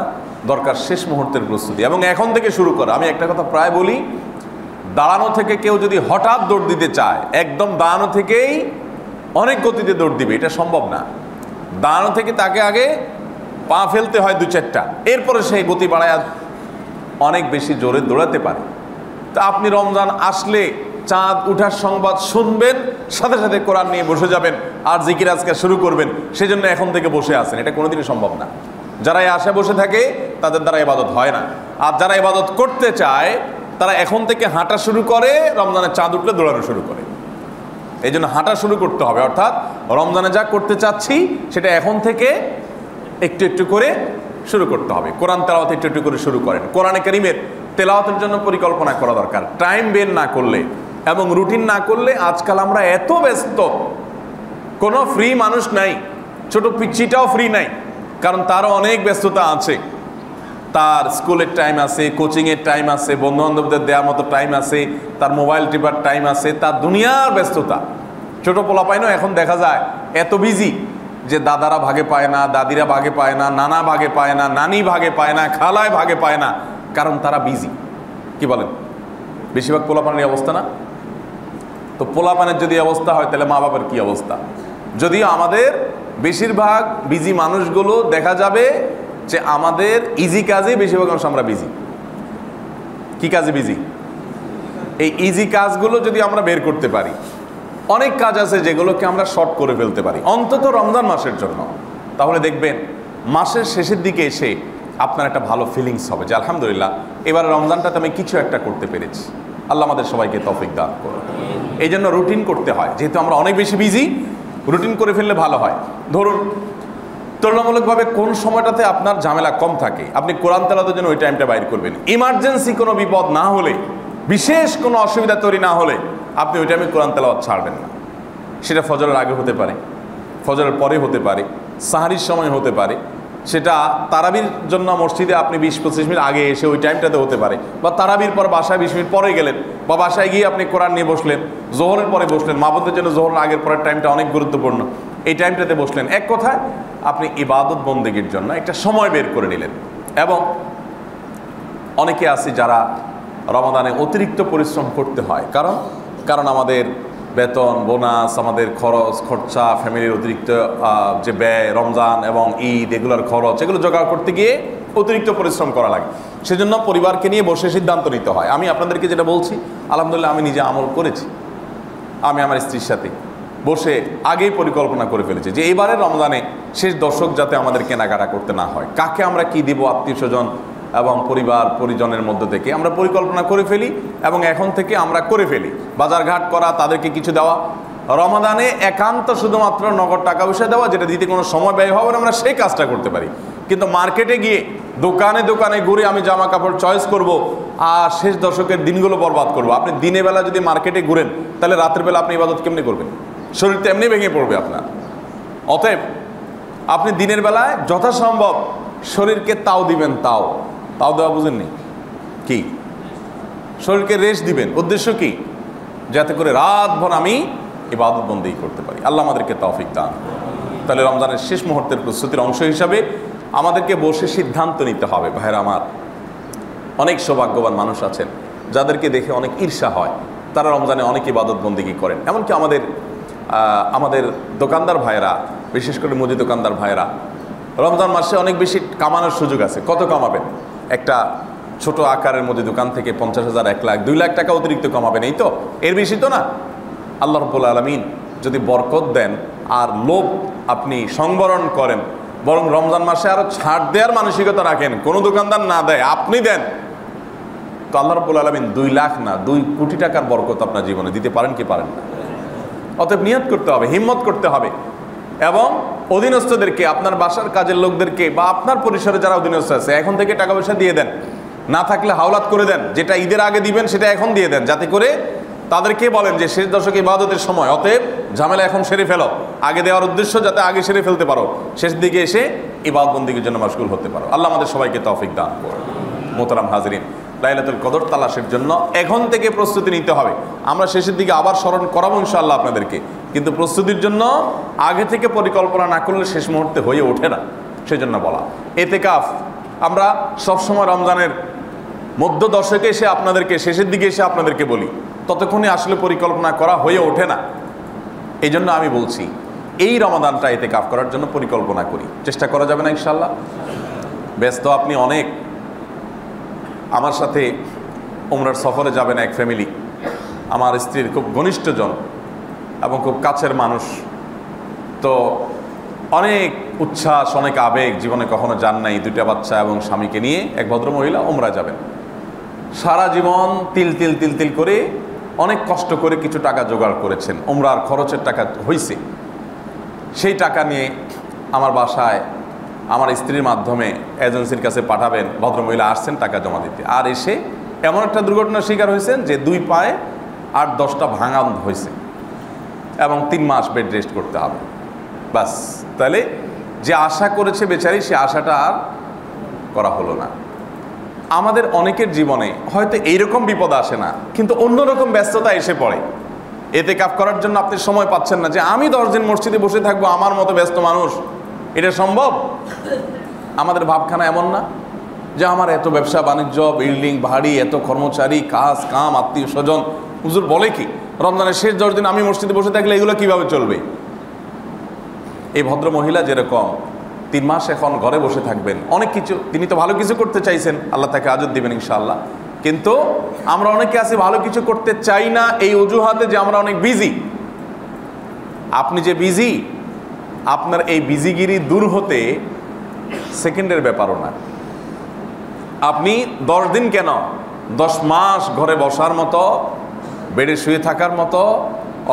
দরকার শেষ মুহূর্তের প্রস্তুতি এবং এখন থেকে শুরু করা। আমি একটা কথা প্রায় বলি, দাঁড়ানো থেকে কেউ যদি হঠাৎ দৌড় দিতে চায়, একদম দাঁড়ানো থেকেই অনেক গতিতে দৌড় দিবে, এটা সম্ভব না। দাঁড়ানো থেকে তাকে আগে পা ফেলতে হয় 2-4টা, এরপরে সেই গতি বাড়ায় অনেক বেশি জোরে দৌড়াতে পারে। তা আপনি রমজান আসলে চাঁদ উঠার সংবাদ শুনবেন, সাথে সাথে কোরআন নিয়ে বসে যাবেন আর জিকির আজকার শুরু করবেন, সেজন্য এখন থেকে বসে আছেন, এটা কোনোদিনই সম্ভব না। যারা এই আশায় বসে থাকে তাদের দ্বারা ইবাদত হয় না। আর যারা ইবাদত করতে চায় তারা এখন থেকে হাঁটা শুরু করে, রমজানে চাঁদ উঠলে দৌড়ানো শুরু করে। এই জন্য হাঁটা শুরু করতে হবে, অর্থাৎ রমজানে যা করতে চাচ্ছি সেটা এখন থেকে একটু একটু করে শুরু করতে হবে। কোরআন তেলাওয়াত একটু একটু করে শুরু করেন। কোরআনে কারীমের তেলাওয়াতের জন্য পরিকল্পনা করা দরকার। টাইম বের না করলে এবং রুটিন না করলে, আজকাল আমরা এত ব্যস্ত, কোনো ফ্রি মানুষ নাই, ছোট পিচ্চিটাও ফ্রি নাই, কারণ তারও অনেক ব্যস্ততা আছে। তার স্কুলের টাইম আছে, কোচিংয়ের টাইম আছে, বন্ধু বান্ধবদের দেওয়ার মতো টাইম আছে, তার মোবাইল টিপার টাইম আছে, তার দুনিয়ার ব্যস্ততা। ছোট পোলাপাইনও এখন দেখা যায় এত বিজি যে দাদারা ভাগে পায় না, দাদিরা ভাগে পায় না, নানা ভাগে পায় না, নানি ভাগে পায় না, খালায় ভাগে পায় না, কারণ তারা বিজি। কি বলেন? বেশিরভাগ পোলাপানের অবস্থা না? তো পোলাপানের যদি অবস্থা হয় তাহলে মা বাবার কি অবস্থা? যদিও আমাদের বেশিরভাগ বিজি মানুষগুলো দেখা যাবে যে আমাদের ইজি কাজে বেশিরভাগ মানুষ আমরা বিজি। কি কাজে বিজি? এই ইজি কাজগুলো যদি আমরা বের করতে পারি, অনেক কাজ আছে যেগুলোকে আমরা শর্ট করে ফেলতে পারি, অন্তত রমজান মাসের জন্য, তাহলে দেখবেন মাসের শেষের দিকে এসে আপনার একটা ভালো ফিলিংস হবে যে আলহামদুলিল্লাহ এবার রমজানটাতে আমি কিছু একটা করতে পেরেছি। আল্লাহ আমাদের সবাইকে তৌফিক দান করুন। এই জন্য রুটিন করতে হয়, যেহেতু আমরা অনেক বেশি বিজি, রুটিন করে ফেললে ভালো হয়। ধরুন তুলনামূলকভাবে কোন সময়টাতে আপনার ঝামেলা কম থাকে, আপনি কোরআন তেলাওয়াতের জন্য ওই টাইমটা বাইর করবেন। ইমার্জেন্সি কোনো বিপদ না হলে, বিশেষ কোনো অসুবিধা তৈরি না হলে আপনি ওই টাইমে কোরআন তেলাওয়াত ছাড়বেন না। সেটা ফজরের আগে হতে পারে, ফজরের পরে হতে পারে, সাহারির সময় হতে পারে, সেটা তারাবির জন্য মসজিদে আপনি 20-25 মিনিট আগে এসে ওই টাইমটাতে হতে পারে, বা তারাবির পর বাসায় 20 মিনিট পরে গেলেন, বা বাসায় গিয়ে আপনি কোরআন নিয়ে বসলেন, জোহরের পরে বসলেন। মা বোনদের জন্য জোহরের আগের পরের টাইমটা অনেক গুরুত্বপূর্ণ, এই টাইমটাতে বসলেন। এক কথায় আপনি ইবাদত বন্দেগীর জন্য একটা সময় বের করে নিলেন। এবং অনেকে আছে যারা রমাদানে অতিরিক্ত পরিশ্রম করতে হয়, কারণ আমাদের বেতন, বোনাস, আমাদের খরচ খরচা, ফ্যামিলির অতিরিক্ত যে ব্যয়, রমজান এবং ঈদ, এগুলোর খরচ, এগুলো জোগাড় করতে গিয়ে অতিরিক্ত পরিশ্রম করা লাগে। সেজন্য পরিবারকে নিয়ে বসে সিদ্ধান্ত নিতে হয়। আমি আপনাদেরকে যেটা বলছি, আলহামদুলিল্লাহ আমি নিজে আমল করেছি। আমি আমার স্ত্রীর সাথে বসে আগেই পরিকল্পনা করে ফেলেছি যে এবারের রমজানে শেষ দশক যাতে আমাদের কেনাকাটা করতে না হয়, কাকে আমরা কি দিব, আত্মীয় স্বজন এবং পরিবার পরিজনের মধ্য থেকে আমরা পরিকল্পনা করে ফেলি এবং এখন থেকে আমরা করে ফেলি বাজারঘাট করা, তাদেরকে কিছু দেওয়া। রমাদানে একান্ত শুধুমাত্র নগদ টাকা পয়সা দেওয়া, যেটা দিতে কোনো সময় ব্যয় হবে না, আমরা সেই কাজটা করতে পারি। কিন্তু মার্কেটে গিয়ে দোকানে দোকানে ঘুরে আমি জামা কাপড় চয়েস করব আর শেষ দশকের দিনগুলো বরবাদ করব। আপনি দিনের বেলা যদি মার্কেটে ঘুরেন তাহলে রাতের বেলা আপনি ইবাদত কেমনি করবেন? শরীর তো এমনি ভেঙে পড়বে আপনার। অতএব আপনি দিনের বেলায় যথাসম্ভব শরীরকে তাও দিবেন, তাও দেওয়া বুঝেননি কি? শরীরকে রেস্ট দিবেন। উদ্দেশ্য কি? যাতে করে রাতভর আমি ইবাদত বন্দেগী করতে পারি। আল্লাহ আমাদেরকে তৌফিক দান। তাহলে রমজানের শেষ মুহূর্তের প্রস্তুতির অংশ হিসাবে আমাদেরকে বসে সিদ্ধান্ত নিতে হবে। ভাইরা আমার, অনেক সৌভাগ্যবান মানুষ আছেন যাদেরকে দেখে অনেক ঈর্ষা হয়। তারা রমজানে অনেক ইবাদত বন্দেগী করেন। এমনকি আমাদের দোকানদার ভাইয়েরা, বিশেষ করে মুদি দোকানদার ভাইয়েরা, রমজান মাসে অনেক বেশি কামানোর সুযোগ আছে। কত কামাবেন? একটা ছোট আকারের মুদি দোকান থেকে 50,000, 1 লাখ, 2 লাখ টাকা অতিরিক্ত কামাবেন, এই তো, এর বেশি তো না। আল্লাহ রাব্বুল আলামিন যদি বরকত দেন আর লোভ আপনি সংবরণ করেন, বরং রমজান মাসে আরো ছাড় দেওয়ার মানসিকতা রাখেন, কোনো দোকানদার না দেয় আপনি দেন, তো আল্লাহ রাব্বুল আলামিন 2 লাখ না 2 কোটি টাকার বরকত আপনার জীবনে দিতে পারেন কি পারেন না? অতএব নিয়ত করতে হবে, হিম্মত করতে হবে এবং অধীনস্থদেরকে, আপনার বাসার কাজের লোকদেরকে বা আপনার পরিসরে যারা অধীনস্থ আছে এখন থেকে টাকা পয়সা দিয়ে দেন। না থাকলে হাওলাত করে দেন, যেটা ঈদের আগে দিবেন সেটা এখন দিয়ে দেন, যাতে করে তাদেরকে বলেন যে শেষ দশকে ইবাদতের সময়, অতএব ঝামেলা এখন সেরে ফেলো। আগে দেওয়ার উদ্দেশ্য যাতে আগে সেরে ফেলতে পারো, শেষ দিকে এসে ইবাদত বন্দেগীর জন্য মাশগুল হতে পারো। আল্লাহ আমাদের সবাইকে তৌফিক দান করুন। মোহতারাম হাজরিন, লাইলাতুল কদর তালাশের জন্য এখন থেকে প্রস্তুতি নিতে হবে। আমরা শেষের দিকে আবার স্মরণ করাবো ইনশাআল্লাহ আপনাদেরকে, কিন্তু প্রস্তুতির জন্য আগে থেকে পরিকল্পনা না করলে শেষ মুহূর্তে হয়ে ওঠে না। সেজন্য বলা এতেকাফ আমরা সবসময় রমজানের মধ্য দশকে এসে আপনাদেরকে, শেষের দিকে এসে আপনাদেরকে বলি, ততক্ষণে আসলে পরিকল্পনা করা হয়ে ওঠে না। এই জন্য আমি বলছি এই রমাদানটা ইতিকাফ করার জন্য পরিকল্পনা করি। চেষ্টা করা যাবে না ইনশাআল্লাহ? ব্যস্ত আপনি অনেক। আমার সাথে উমরার সফরে যাবেন এক ফ্যামিলি, আমার স্ত্রীর খুব ঘনিষ্ঠজন এবং খুব কাছের মানুষ। তো অনেক উচ্ছ্বাস, অনেক আবেগ, জীবনে কখনো যান নাই, 2টা বাচ্চা এবং স্বামীকে নিয়ে এক ভদ্রমহিলা উমরা যাবেন। সারা জীবন তিল তিল তিল তিল করে অনেক কষ্ট করে কিছু টাকা জোগাড় করেছেন, উমরার খরচের টাকা হয়েছে। সেই টাকা নিয়ে আমার বাসায় আমার স্ত্রীর মাধ্যমে এজেন্সির কাছে পাঠাবেন। ভদ্রমহিলা আসছেন টাকা জমা দিতে, আর এসে এমন একটা দুর্ঘটনার শিকার হয়েছেন যে 2 পায়ে 8-10টা ভাঙা হয়েছে এবং 3 মাস বেড রেস্ট করতে হবে। বাস, তাহলে যে আশা করেছে বেচারি, সে আশাটা আর করা হলো না। আমাদের অনেকের জীবনে হয়তো এইরকম বিপদ আসে না, কিন্তু অন্যরকম ব্যস্ততা এসে পড়ে। ইতিকাফ করার জন্য আপনি সময় পাচ্ছেন না যে আমি 10 দিন মসজিদে বসে থাকবো, আমার মতো ব্যস্ত মানুষ, এটা সম্ভব? আমাদের ভাবখানা এমন না যে আমার এত ব্যবসা বাণিজ্য, বিল্ডিং বাড়ি, এত কর্মচারী, কাজ কাম, আত্মীয় স্বজন, হুজুর বলে কি রমজানের শেষ 10 দিন আমি মসজিদে বসে থাকলে এগুলো কিভাবে চলবে? এই ভদ্র মহিলা যেরকম 3 মাস এখন ঘরে বসে থাকবেন, অনেক কিছু, তিনি তো ভালো কিছু করতে চাইছেন, আল্লাহ তাকে আজর দিবেন ইনশাআল্লাহ। কিন্তু আমরা অনেকে আছি ভালো কিছু করতে চাই না এই অজুহাতে যে আমরা অনেক বিজি। আপনি যে বিজি, আপনার এই বিজিগিরি দূর হতে সেকেন্ডের ব্যাপারও না। আপনি 10 দিন কেন, 10 মাস ঘরে বসার মতো, বেডে শুয়ে থাকার মতো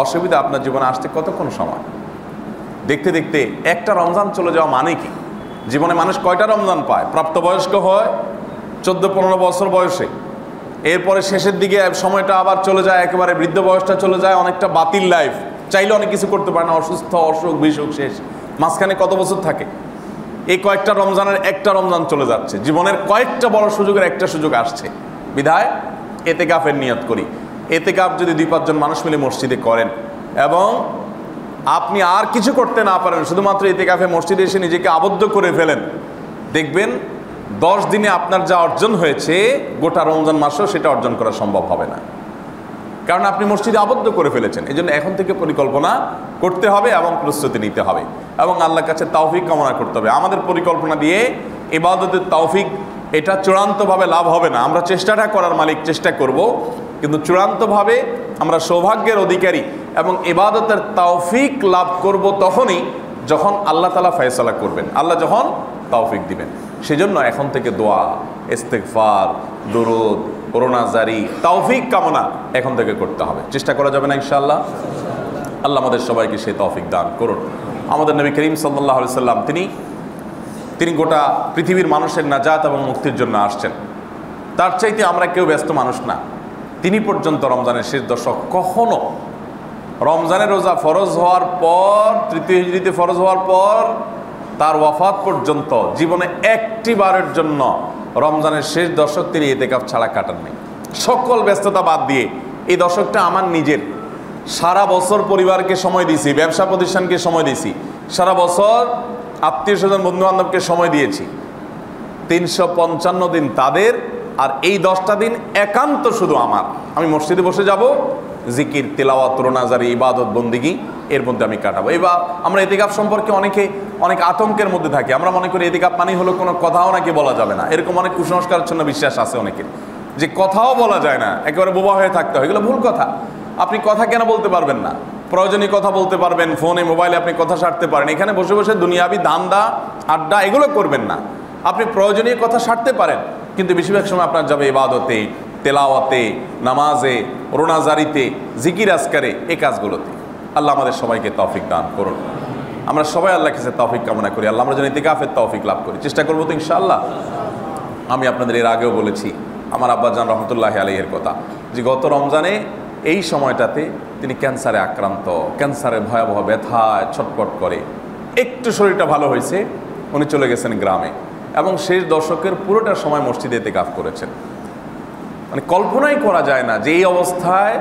অসুবিধা আপনার জীবনে আসতে কতক্ষণ সময়? দেখতে দেখতে একটা রমজান চলে যাওয়া মানে কি? জীবনে মানুষ কয়টা রমজান পায়? প্রাপ্তবয়স্ক হয় 14-15 বছর বয়সে, এরপরে শেষের দিকে সময়টা আবার চলে যায়, একেবারে বৃদ্ধ বয়সটা চলে যায়, অনেকটা বাতিল লাইফ, চাইলে অনেক কিছু করতে পারে না, অসুস্থ, অসুখ বিসুখ শেষ। মাঝখানে কত বছর থাকে? এই কয়েকটা রমজানের একটা রমজান চলে যাচ্ছে, জীবনের কয়েকটা বড় সুযোগের একটা সুযোগ আসছে। বিধায় ইতিকাফের নিয়ত করি। ইতিকাফ যদি 2-5 জন মানুষ মিলে মসজিদে করেন এবং আপনি আর কিছু করতে না পারেন, শুধুমাত্র ইতিকাফে মসজিদে এসে নিজেকে আবদ্ধ করে ফেলেন, দেখবেন 10 দিনে আপনার যা অর্জন হয়েছে গোটা রমজান মাসেও সেটা অর্জন করা সম্ভব হবে না, কারণ আপনি মসজিদে আবদ্ধ করে ফেলেছেন। এই জন্য এখন থেকে পরিকল্পনা করতে হবে এবং প্রস্তুতি নিতে হবে এবং আল্লাহর কাছে তৌফিক কামনা করতে হবে। আমাদের পরিকল্পনা দিয়ে ইবাদতের তৌফিক, এটা চূড়ান্তভাবে লাভ হবে না। আমরা চেষ্টাটা করার মালিক, চেষ্টা করব, কিন্তু চূড়ান্তভাবে আমরা সৌভাগ্যের অধিকারী এবং ইবাদতের তৌফিক লাভ করব তখনই যখন আল্লাহ তাআলা ফয়সালা করবেন, আল্লাহ যখন তৌফিক দিবেন। সেজন্য এখন থেকে দোয়া, ইস্তেগফার, দুরূদ, রোনাজারি, তৌফিক কামনা এখন থেকে করতে হবে। চেষ্টা করা যাবে না ইনশাআল্লাহ? আল্লাহ আমাদের সবাইকে সেই তৌফিক দান করুন। আমাদের নবী করিম সাল্লাল্লাহু আলাইহি সাল্লাম তিনি গোটা পৃথিবীর মানুষের নাজাত এবং মুক্তির জন্য আসছেন। তার চাইতে আমরা কেউ ব্যস্ত মানুষ না। তিনি পর্যন্ত রমজানের শেষ দশক কখনো, রমজানের রোজা ফরজ হওয়ার পর, তৃতীয় হিজরিতে ফরজ হওয়ার পর তার ওয়াফাত পর্যন্ত জীবনে একটি বারের জন্য রমজানের শেষ দশক তিনি ইতিকাফ ছাড়া কাটাননি। সকল ব্যস্ততা বাদ দিয়ে এই দশকটা আমার নিজের। সারা বছর পরিবারকে সময় দিয়েছি, ব্যবসা প্রতিষ্ঠানকে সময় দিয়েছি, সারা বছর আত্মীয় স্বজন বন্ধু বান্ধবকে সময় দিয়েছি। 355 দিন তাদের, আর এই 10টা দিন একান্ত শুধু আমার। আমি মসজিদে বসে যাব, জিকির, তেলাওয়াত, রোনাজারি, ইবাদত, বন্দিগি এর মধ্যে আমি কাটাবো। এবার আমরা ইতিকাফ সম্পর্কে অনেক আতঙ্কের মধ্যে থাকি। আমরা মনে করি ইতিকাফ মানে হলো কোনো কথাও নাকি বলা যাবে না, এরকম অনেক কুসংস্কারের জন্য বিশ্বাস আছে অনেকের, যে কথাও বলা যায় না, একেবারে বোবা হয়ে থাকতে হয়। এগুলো ভুল কথা। আপনি কথা কেন বলতে পারবেন না? প্রয়োজনীয় কথা বলতে পারবেন, ফোনে মোবাইলে আপনি কথা সারতে পারেন। এখানে বসে বসে দুনিয়াবি ধান্দা আড্ডা এগুলো করবেন না। আপনি প্রয়োজনীয় কথা সারতে পারেন, কিন্তু বেশিরভাগ সময় আপনার যাবে ইবাদতে, তেলাওয়াতে, নামাজে, রোনাজারিতে, জিকির আজকারে, এই কাজগুলোতে। আল্লাহ আমাদের সবাইকে তৌফিক দান করুন। আমরা সবাই আল্লাহর কাছে তৌফিক কামনা করি। আল্লাহ আমরা যেন ইতিকাফের তৌফিক লাভ করি। চেষ্টা করবো তো ইনশাআল্লাহ। আমি আপনাদের এর আগেও বলেছি আমার আব্বাজান রহমতুল্লাহি আলাইহির কথা, যে গত রমজানে এই সময়টাতে তিনি ক্যান্সারে আক্রান্ত, ক্যান্সারের ভয়াবহ ব্যথায় ছটপট করে। একটু শরীরটা ভালো হয়েছে, উনি চলে গেছেন গ্রামে, এবং শেষ দশকের পুরোটা সময় মসজিদে ইতিকাফ করেছেন। মানে কল্পনাই করা যায় না যে এই অবস্থায়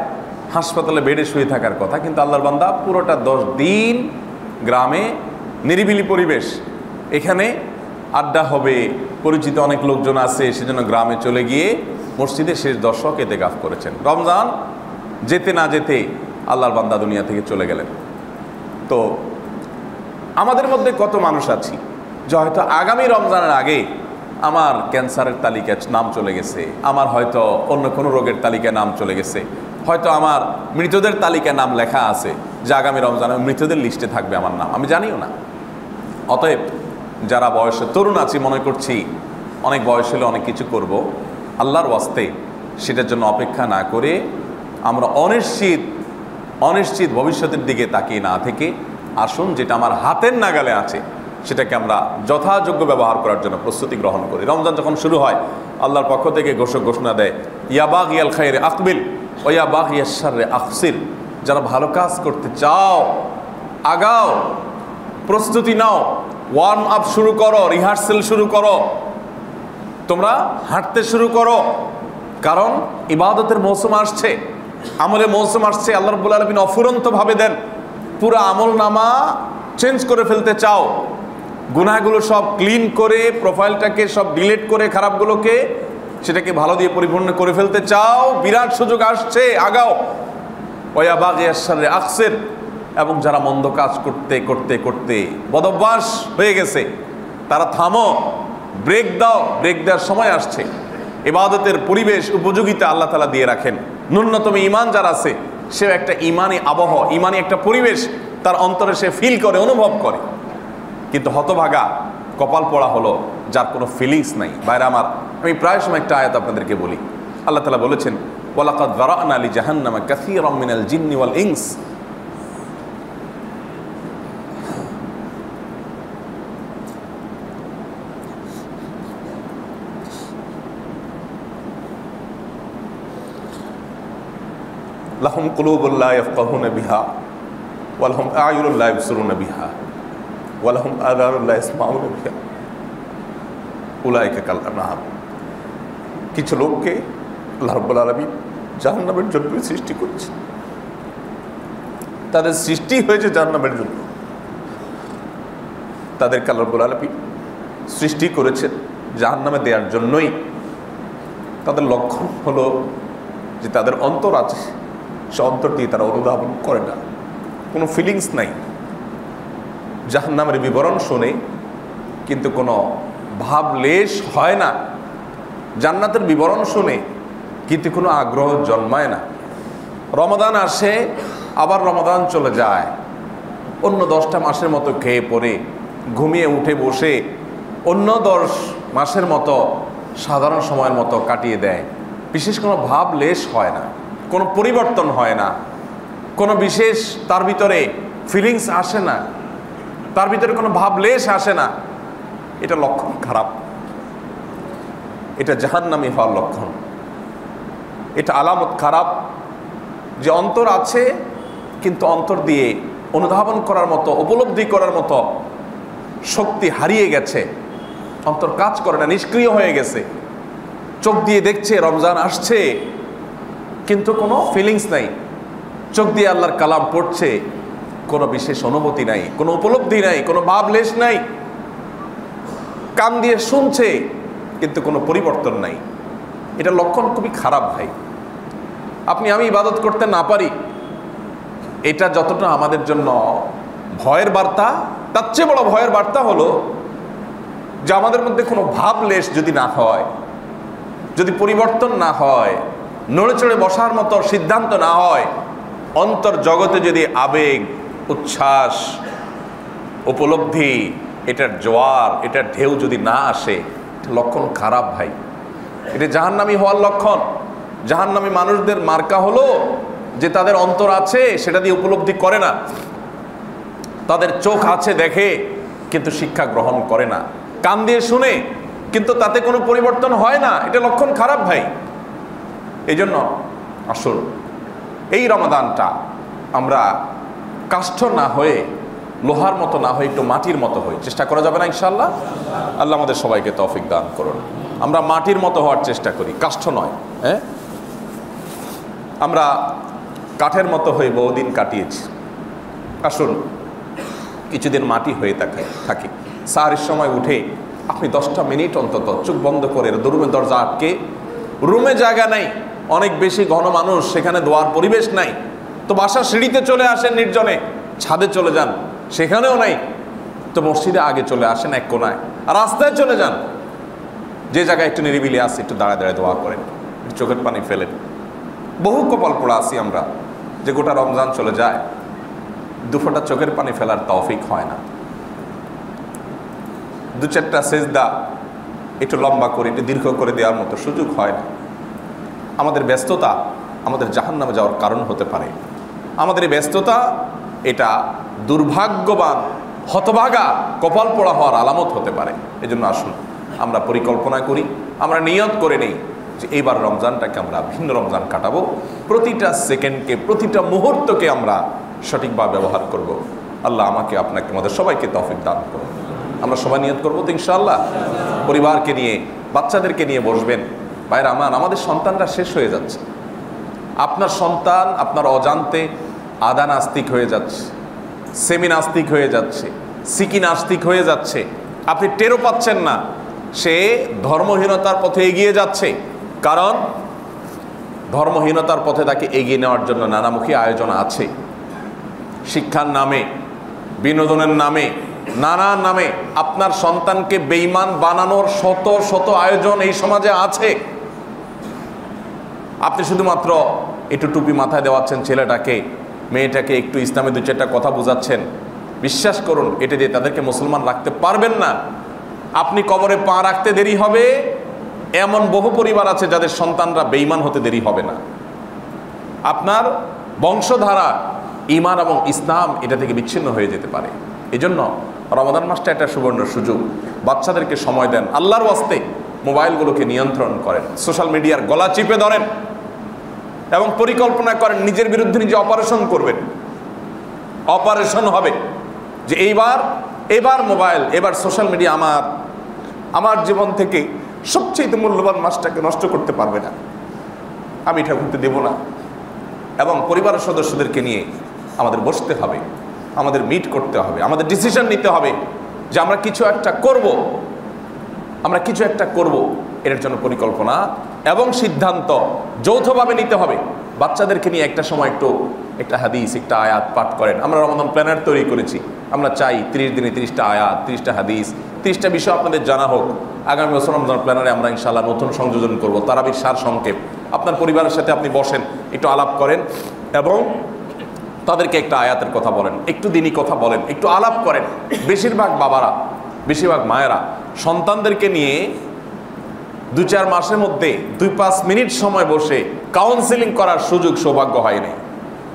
হাসপাতালে বেডে শুয়ে থাকার কথা, কিন্তু আল্লাহর বান্দা পুরোটা 10 দিন গ্রামে, নিরিবিলি পরিবেশ, এখানে আড্ডা হবে, পরিচিত অনেক লোকজন আছে, সেজন্য গ্রামে চলে গিয়ে মসজিদে শেষ দশক ইতিকাফ করেছেন। রমজান যেতে না যেতে আল্লাহর বান্দা দুনিয়া থেকে চলে গেলেন। তো আমাদের মধ্যে কত মানুষ আছি যে হয়তো আগামী রমজানের আগে আমার ক্যান্সারের তালিকায় নাম চলে গেছে, আমার হয়তো অন্য কোনো রোগের তালিকায় নাম চলে গেছে, হয়তো আমার মৃতদের তালিকায় নাম লেখা আছে যে আগামী রমজানে মৃতদের লিস্টে থাকবে আমার নাম, আমি জানিও না। অতএব যারা বয়সে তরুণ আছি, মনে করছি অনেক বয়স হলে অনেক কিছু করব, আল্লাহর ওয়াস্তে সেটার জন্য অপেক্ষা না করে আমরা অনিশ্চিত ভবিষ্যতের দিকে তাকিয়ে না থেকে আসুন, যেটা আমার হাতের নাগালে আছে সেটাকে আমরা যথাযোগ্য ব্যবহার করার জন্য প্রস্তুতি গ্রহণ করি। রমজান যখন শুরু হয়, আল্লাহর পক্ষ থেকে ঘোষণা দেয়, ইয়া বাগিয়াল খায়রে আকবিল ও ইয়া বাগিয়াশ শাররে আকসির। যারা ভালো কাজ করতে চাও আগাও, প্রস্তুতি নাও, ওয়ার্ম আপ শুরু করো, রিহার্সেল শুরু করো, তোমরা হাঁটতে শুরু করো, কারণ ইবাদতের মৌসুম আসছে, আমলের মৌসুম আসছে। আল্লাহ রাব্বুল আলামিন অফুরন্তভাবে দেন। পুরো আমল নামা চেঞ্জ করে ফেলতে চাও, গুনাহগুলো সব ক্লিন করে, প্রোফাইলটাকে সব ডিলিট করে, খারাপগুলোকে সেটাকে ভালো দিয়ে পরিপূর্ণ করে ফেলতে চাও, বিরাট সুযোগ আসছে, আগাও। ওয়া বাগিয়াশ শাররে আকসির। এবং যারা মন্দ কাজ করতে করতে করতে বদভ্যাস হয়ে গেছে, তারা থামো, ব্রেক দাও, ব্রেক দেওয়ার সময় আসছে। ইবাদতের পরিবেশ উপযোগিতা আল্লাহ তাআলা দিয়ে রাখেন। ন্যূনতম ঈমান যার আছে, সে একটা ঈমানি আবহ, ঈমানি একটা পরিবেশ তার অন্তরে সে ফিল করে, অনুভব করে। কিন্তু হতভাগা, কপাল পড়া হলো যার কোনো ফিলিংস নাই। বাইরে আমার, আমি প্রায় সময় একটা আয়াত আপনাদেরকে বলি। আল্লাহ তাআলা বলেছেন, ওয়ালাকাদ যারা'না লিজাহান্নামা কাসীরাম মিনাল জিন্নি ওয়াল ইনস। লাহুম কুলুবুন লা ইয়াফকাহুনা বিহা ওয়া লাহুম আ'য়ুনুন লা ইবসিরুনা বিহা ওয়া লাহুম আযানুন লা ইয়াসমাউনা বিহা উলাইকা কাল আনআম। কিছু লোককে আল্লাহ রাব্বুল আলামিন জাহান্নামের জন্য সৃষ্টি করেছেন। তাদের সৃষ্টি হয়েছে জাহান্নামের জন্য। তাদেরকে আল্লাহ রাব্বুল আলামিন সৃষ্টি করেছেন জাহান্নামে দেওয়ার জন্যই। তাদের লক্ষণ হলো যে তাদের অন্তর আছে, সে অন্তর দিয়ে তারা অনুধাবন করে না, কোনো ফিলিংস নাই। জাহান্নামের বিবরণ শুনে কিন্তু কোনো ভাবলেশ হয় না। জান্নাতের বিবরণ শুনে কিন্তু কোনো আগ্রহ জন্মায় না। রমাদান আসে, আবার রমাদান চলে যায়, অন্য 10টা মাসের মতো খেয়ে পড়ে ঘুমিয়ে উঠে বসে অন্য 10 মাসের মতো সাধারণ সময়ের মতো কাটিয়ে দেয়, বিশেষ কোনো ভাব লেশ হয় না, কোনো পরিবর্তন হয় না, কোনো বিশেষ তার ভিতরে ফিলিংস আসে না, তার ভিতরে কোনো ভাব লেশ আসে না, এটা লক্ষণ খারাপ, এটা জাহান্নামী হওয়ার লক্ষণ, এটা আলামত খারাপ যে অন্তর আছে কিন্তু অন্তর দিয়ে অনুধাবন করার মতো, উপলব্ধি করার মতো শক্তি হারিয়ে গেছে, অন্তর কাজ করে না, নিষ্ক্রিয় হয়ে গেছে। চোখ দিয়ে দেখছে রমজান আসছে কিন্তু কোনো ফিলিংস নাই, চোখ দিয়ে আল্লাহর কালাম পড়ছে, কোনো বিশেষ অনুভূতি নাই, কোনো উপলব্ধি নাই, কোনো ভাবলেশ নাই, কান দিয়ে শুনছে কিন্তু কোনো পরিবর্তন নাই। এটা লক্ষণ খুবই খারাপ ভাই। আমি ইবাদত করতে না পারি, এটা যতটা আমাদের জন্য ভয়ের বার্তা, তার চেয়ে বড় ভয়ের বার্তা হলো যে আমাদের মধ্যে কোনো ভাবলেশ যদি না হয়, যদি পরিবর্তন না হয়, নড়ে চড়ে বসার মতো সিদ্ধান্ত না হয়, অন্তর জগতে যদি আবেগ, উচ্ছ্বাস, উপলব্ধি, এটার জোয়ার, এটার ঢেউ যদি না আসে, লক্ষণ খারাপ ভাই। এটা জাহান্নামী হওয়ার লক্ষণ। জাহান্নামী মানুষদের মার্কা হলো যে তাদের অন্তর আছে, সেটা দিয়ে উপলব্ধি করে না, তাদের চোখ আছে দেখে কিন্তু শিক্ষা গ্রহণ করে না, কান দিয়ে শুনে কিন্তু তাতে কোনো পরিবর্তন হয় না, এটা লক্ষণ খারাপ ভাই। এই জন্য আসল এই রমাদানটা আমরা কাষ্ঠ না হয়ে, লোহার মতো না হয়ে, একটু মাটির মতো হই, চেষ্টা করা যাবে না ইনশাআল্লাহ? আল্লাহ আমাদের সবাইকে তৌফিক দান করুন। আমরা মাটির মতো হওয়ার চেষ্টা করি, কাষ্ঠ নয়। হ্যাঁ, আমরা কাঠের মতো হয়ে বহুদিন কাটিয়েছি, আসুন কিছুদিন মাটি হয়ে থাকি। সাহারির সময় উঠে আপনি 10টা মিনিট অন্তত চোখ বন্ধ করে, রুমের দরজা আটকে, রুমে জায়গা নাই, অনেক বেশি ঘন মানুষ, সেখানে দোয়ার পরিবেশ নাই, তো বাসার সিঁড়িতে চলে আসেন নির্জনে, ছাদে চলে যান, সেখানেও নাই, তো মসজিদে আগে চলে আসেন এক কোনায়, আর রাস্তায় চলে যান, যে জায়গায় একটু নিরিবিলি আছে, একটু দাঁড়ায় দাঁড়ায় দোয়া করেন, চোখের পানি ফেলেন। বহু কপাল পোড়া আছি আমরা যে গোটা রমজান চলে যায়, দুফোঁটা চোখের পানি ফেলার তৌফিক হয় না, 2-4টা সেজদা একটু লম্বা করে, একটু দীর্ঘ করে দেওয়ার মতো সুযোগ হয় না। আমাদের ব্যস্ততা আমাদের জাহান্নামে যাওয়ার কারণ হতে পারে। আমাদের এই ব্যস্ততা, এটা দুর্ভাগ্যবান, হতভাগা, কপাল পোড়া হওয়ার আলামত হতে পারে। এই জন্য আসুন আমরা পরিকল্পনা করি, আমরা নিয়ত করে নেই যে এইবার রমজানটাকে আমরা ভিন্ন রমজান কাটাবো, প্রতিটা সেকেন্ডকে, প্রতিটা মুহূর্তকে আমরা সঠিকভাবে ব্যবহার করব। আল্লাহ আমাকে, আপনাকে, আমাদের সবাইকে তৌফিক দান করুন। আমরা সবাই নিয়ত করবো তো ইনশাআল্লাহ। পরিবারকে নিয়ে, বাচ্চাদেরকে নিয়ে বসবেন। ভাইরা আমার, আমাদের সন্তানরা শেষ হয়ে যাচ্ছে। আপনার সন্তান আপনার অজান্তে আদা নাস্তিক হয়ে যাচ্ছে, সেমি নাস্তিক হয়ে যাচ্ছে, সিকি নাস্তিক হয়ে যাচ্ছে, আপনি টেরও পাচ্ছেন না। সে ধর্মহীনতার পথে এগিয়ে যাচ্ছে, কারণ ধর্মহীনতার পথে তাকে এগিয়ে নেওয়ার জন্য নানামুখী আয়োজন আছে। শিক্ষার নামে, বিনোদনের নামে, নানান নামে আপনার সন্তানকে বেঈমান বানানোর শত শত আয়োজন এই সমাজে আছে। আপনি শুধুমাত্র একটু টুপি মাথায় দেওয়াচ্ছেন ছেলেটাকে, মেয়েটাকে একটু ইসলামে 2-4টা কথা বোঝাচ্ছেন, বিশ্বাস করুন এটা দিয়ে তাদেরকে মুসলমান রাখতে পারবেন না। আপনি কবরে পা রাখতে দেরি হবে, এমন বহু পরিবার আছে যাদের সন্তানরা বেঈমান হতে দেরি হবে না। আপনার বংশধারা, ঈমান এবং ইসলাম এটা থেকে বিচ্ছিন্ন হয়ে যেতে পারে। এই জন্য রমাদান মাসটা একটা সুবর্ণ সুযোগ। বাচ্চাদেরকে সময় দেন, আল্লাহর ওয়াস্তে মোবাইলগুলোকে নিয়ন্ত্রণ করেন, সোশ্যাল মিডিয়ার গলা চিপে ধরেন এবং পরিকল্পনা করেন নিজের বিরুদ্ধে নিজে অপারেশন করবেন। অপারেশন হবে যে এবার মোবাইল, এবার সোশ্যাল মিডিয়া আমার জীবন থেকে সবচেয়ে মূল্যবান মাসটাকে নষ্ট করতে পারবে না, আমি এটা করতে দেব না। এবং পরিবারের সদস্যদেরকে নিয়ে আমাদের বসতে হবে, আমাদের মিট করতে হবে, আমাদের ডিসিশন নিতে হবে যে আমরা কিছু একটা করব। এর জন্য পরিকল্পনা এবং সিদ্ধান্ত যৌথভাবে নিতে হবে। বাচ্চাদেরকে নিয়ে একটা সময় একটা হাদিস, একটা আয়াত পাঠ করেন। আমরা রমাদান প্ল্যানার তৈরি করেছি, আমরা চাই 30 দিনে 30টা আয়াত, 30টা হাদিস, 30টা বিষয় আপনাদের জানা হোক। আগামী বছর রমজান প্ল্যানারে আমরা ইনশাআল্লাহ নতুন সংযোজন করব, তারাবির সার সংক্ষেপ। আপনার পরিবারের সাথে আপনি বসেন, একটু আলাপ করেন এবং তাদেরকে একটা আয়াতের কথা বলেন, একটু দিনই কথা বলেন, একটু আলাপ করেন। বেশিরভাগ বাবারা, বেশিরভাগ মায়েরা সন্তানদেরকে নিয়ে 2-4 মাসের মধ্যে 2-5 মিনিট সময় বসে কাউন্সেলিং করার সুযোগ সৌভাগ্য হয়নি।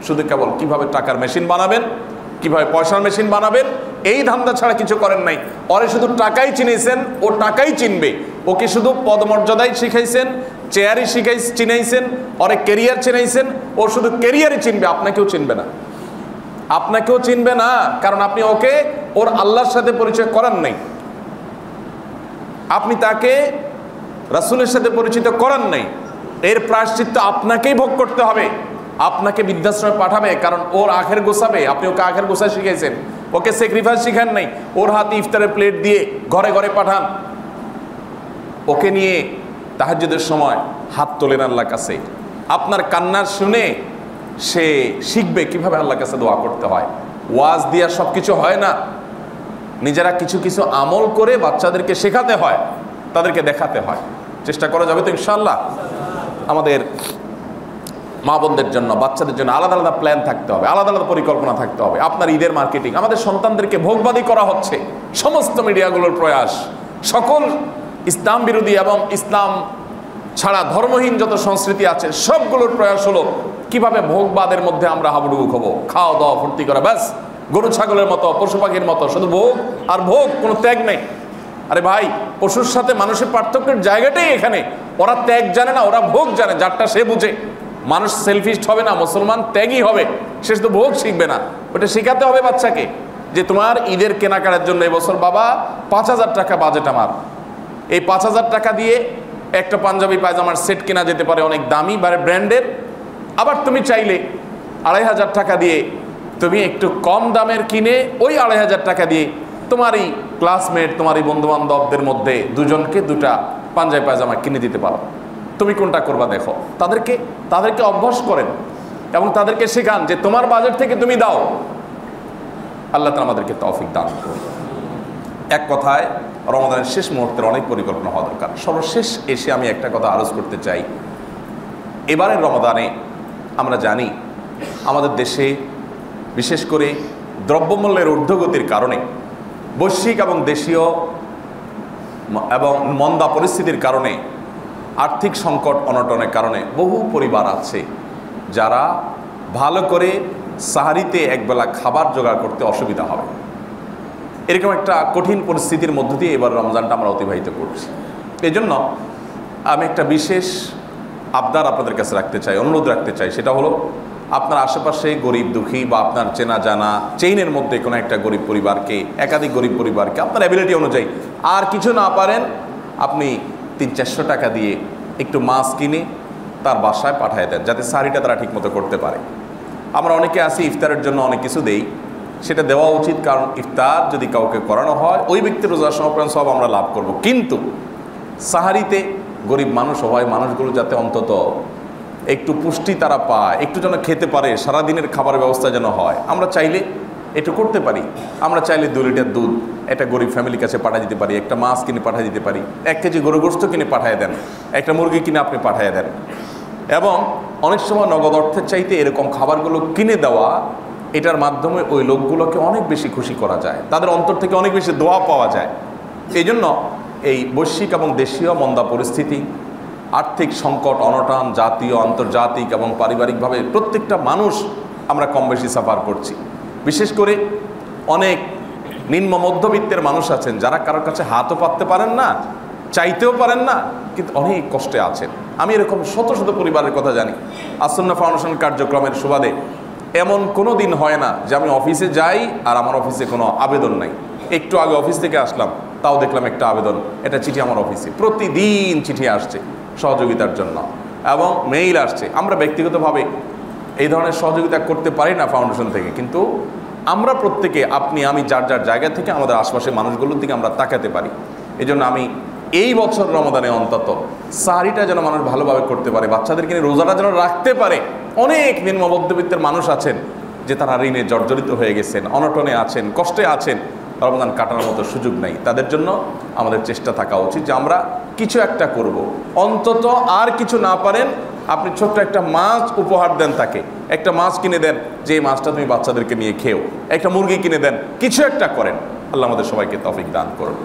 শুধু কেবল কিভাবে টাকার মেশিন বানাবেন, কিভাবে পয়সার মেশিন বানাবেন, এই ধান্দা ছাড়া কিছু করেন নাই। ওরে শুধু টাকাই চিনেছেন, ও টাকাই চিনবে। ওকে শুধু পদমর্যাদাই শিখাইছেন, চেয়ারই চিনাইছেন, ওরে কেরিয়ার চিনাইছেন। ও শুধু কেরিয়ারই চিনবে, আপনাকেও চিনবে না। আপনাকেও চিনবে না, কারণ আপনি ওকে ওর আল্লাহর সাথে পরিচয় করান নাই। আপনি তাকে রাসূলের সাথে পরিচিত করান নাই। এর প্রায়শ্চিত্ত আপনাকেই ভোগ করতে হবে। আপনাকে বৃদ্ধাশ্রমে পাঠাবে, কারণ ওর আখের গোছাবে। আপনি ওকে আখের গোছা শিখাইছেন, ওকে স্যাক্রিফাইস শিখান নাই। ওর হাতে ইফতারের প্লেট দিয়ে ঘরে ঘরে পাঠান। ওকে নিয়ে তাহাজ্জুদের সময় হাত তোলেন আল্লাহর কাছে। আপনার কান্নার শুনে সে শিখবে কিভাবে আল্লাহর কাছে দোয়া করতে হয়। ওয়াজ দিয়া সব কিছু হয় না, নিজেরা কিছু কিছু আমল করে বাচ্চাদেরকে শেখাতে হয়, তাদেরকে দেখাতে হয়। চেষ্টা করা যাবে তো ইনশাআল্লাহ। আমাদের মা বোনদের জন্য, বাচ্চাদের জন্য আলাদা আলাদা প্ল্যান থাকতে হবে, আলাদা আলাদা পরিকল্পনা থাকতে হবে। আপনার ঈদের মার্কেটিং, আমাদের সন্তানদেরকে ভোগবাদী করা হচ্ছে সমস্ত মিডিয়াগুলোর প্রয়াস। সকল ইসলাম বিরোধী এবং ইসলাম ছাড়া ধর্মহীন যত সংস্কৃতি আছে সবগুলোর প্রয়াস হলো কিভাবে ভোগবাদের মধ্যে আমরা হাবুডুবু খাবো, খাওয়া দাওয়া ফুর্তি করা, ব্যাস গরু ছাগলের মতো, পশু পাখির মতো শুধু ভোগ আর ভোগ, কোনো ত্যাগ নেই। আরে ভাই, পশুর সাথে মানুষের পার্থক্যের জায়গাটাই এখানে। ওরা ত্যাগ জানে না, ওরা ভোগ জানে, যারটা সে বুঝে। মানুষ সেলফিশ হবে না, মুসলমান ত্যাগই হবে। সে শুধু ভোগ শিখবে না, ওটা শেখাতে হবে বাচ্চাকে যে তোমার ঈদের কেনাকাটার জন্য এবছর বাবা 5,000 টাকা বাজেট আমার। এই 5,000 টাকা দিয়ে একটা পাঞ্জাবি পায়জামার সেট কেনা যেতে পারে, অনেক দামি বা ব্র্যান্ডের। আবার তুমি চাইলে 2,500 টাকা দিয়ে তুমি একটু কম দামের কিনে ওই 2,500 টাকা দিয়ে তোমারই ক্লাসমেট, তোমারই বন্ধু বান্ধবদের মধ্যে দুজনকে 2টা পাঞ্জাবি পায়জামা কিনে দিতে পারো। তুমি কোনটা করবা দেখো। তাদেরকে অভ্যাস করেন এবং তাদেরকে শেখান যে তোমার বাজেট থেকে তুমি দাও। আল্লাহ তাআলা আমাদেরকে তৌফিক দান করুন। এক কথায় রমাদানের শেষ মুহূর্তের অনেক পরিকল্পনা হওয়া দরকার। সর্বশেষ এসে আমি একটা কথা আরজ করতে চাই। এবারের রমাদানে আমরা জানি আমাদের দেশে বিশেষ করে দ্রব্যমূল্যের ঊর্ধ্বগতির কারণে, বৈশ্বিক এবং দেশীয় এবং মন্দা পরিস্থিতির কারণে, আর্থিক সংকট অনটনের কারণে বহু পরিবার আছে যারা ভালো করে সাহারিতে একবেলা খাবার জোগাড় করতে অসুবিধা হবে। এরকম একটা কঠিন পরিস্থিতির মধ্য দিয়ে এবার রমজানটা আমরা অতিবাহিত করছি। এই জন্য আমি একটা বিশেষ আবদার আপনাদের কাছে রাখতে চাই, অনুরোধ রাখতে চাই। সেটা হলো আপনার আশেপাশে গরিব দুঃখী বা আপনার চেনা জানা চেইনের মধ্যে কোনো একটা গরিব পরিবারকে, একাধিক গরিব পরিবারকে আপনার অ্যাবিলিটি অনুযায়ী আর কিছু না পারেন আপনি 300-400 টাকা দিয়ে একটু মাছ কিনে তার বাসায় পাঠিয়ে দেন, যাতে সাহারিটা তারা ঠিকমতো করতে পারে। আমরা অনেকে আসি ইফতারের জন্য অনেক কিছু দেই, সেটা দেওয়া উচিত, কারণ ইফতার যদি কাউকে করানো হয় ওই ব্যক্তির রোজার সমর্পণ সব আমরা লাভ করব। কিন্তু সাহারিতে গরিব মানুষ হয়, মানুষগুলো যাতে অন্তত একটু পুষ্টি তারা পায়, একটু যেন খেতে পারে, সারাদিনের খাবারের ব্যবস্থা যেন হয়, আমরা চাইলে একটু করতে পারি। আমরা চাইলে 2 লিটার দুধ একটা গরিব ফ্যামিলির কাছে পাঠিয়ে দিতে পারি, একটা মাছ কিনে পাঠিয়ে দিতে পারি, 1 কেজি গরু গোশত কিনে পাঠিয়ে দেন, একটা মুরগি কিনে আপনি পাঠিয়ে দেন। এবং অনেক সময় নগদ অর্থের চাইতে এরকম খাবারগুলো কিনে দেওয়া, এটার মাধ্যমে ওই লোকগুলোকে অনেক বেশি খুশি করা যায়, তাদের অন্তর থেকে অনেক বেশি দোয়া পাওয়া যায়। এই জন্য এই বৈশ্বিক এবং দেশীয় মন্দা পরিস্থিতি, আর্থিক সংকট অনটন, জাতীয় আন্তর্জাতিক এবং পারিবারিকভাবে প্রত্যেকটা মানুষ আমরা কম বেশি সাফার করছি। বিশেষ করে অনেক নিম্ন মধ্যবিত্তের মানুষ আছেন যারা কারোর কাছে হাতও পাততে পারেন না, চাইতেও পারেন না, কিন্তু অনেক কষ্টে আছেন। আমি এরকম শত শত পরিবারের কথা জানি। আসুন্নাহ ফাউন্ডেশন কার্যক্রমের সুবাদে এমন কোনো দিন হয় না যে আমি অফিসে যাই আর আমার অফিসে কোনো আবেদন নাই। একটু আগে অফিস থেকে আসলাম, তাও দেখলাম একটা আবেদন, এটা চিঠি আমার অফিসে। প্রতিদিন চিঠি আসছে সহযোগিতার জন্য এবং মেইল আসছে। আমরা ব্যক্তিগতভাবে এই ধরনের সহযোগিতা করতে পারি না ফাউন্ডেশন থেকে, কিন্তু আমরা প্রত্যেকে, আপনি আমি, যার যার জায়গা থেকে আমাদের আশপাশের মানুষগুলোর দিকে আমরা তাকাতে পারি। এই জন্য আমি এই বছর রমাদানে অন্তত সাহারিটা যেন মানুষ ভালোভাবে করতে পারে, বাচ্চাদেরকে নিয়ে রোজাটা যেন রাখতে পারে। অনেক নিম্ন মধ্যবিত্তের মানুষ আছেন যে তারা ঋণে জর্জরিত হয়ে গেছেন, অনটনে আছেন, কষ্টে আছেন, রমজান কাটানোর মতো সুযোগ নেই। তাদের জন্য আমাদের চেষ্টা থাকা উচিত যে আমরা কিছু একটা করব। অন্তত আর কিছু না পারেন আপনি ছোট্ট একটা মাছ উপহার দেন, তাকে একটা মাছ কিনে দেন, যে মাছটা তুমি বাচ্চাদেরকে নিয়ে খেও, একটা মুরগি কিনে দেন, কিছু একটা করেন। আল্লাহ আমাদের সবাইকে তৌফিক দান করুন।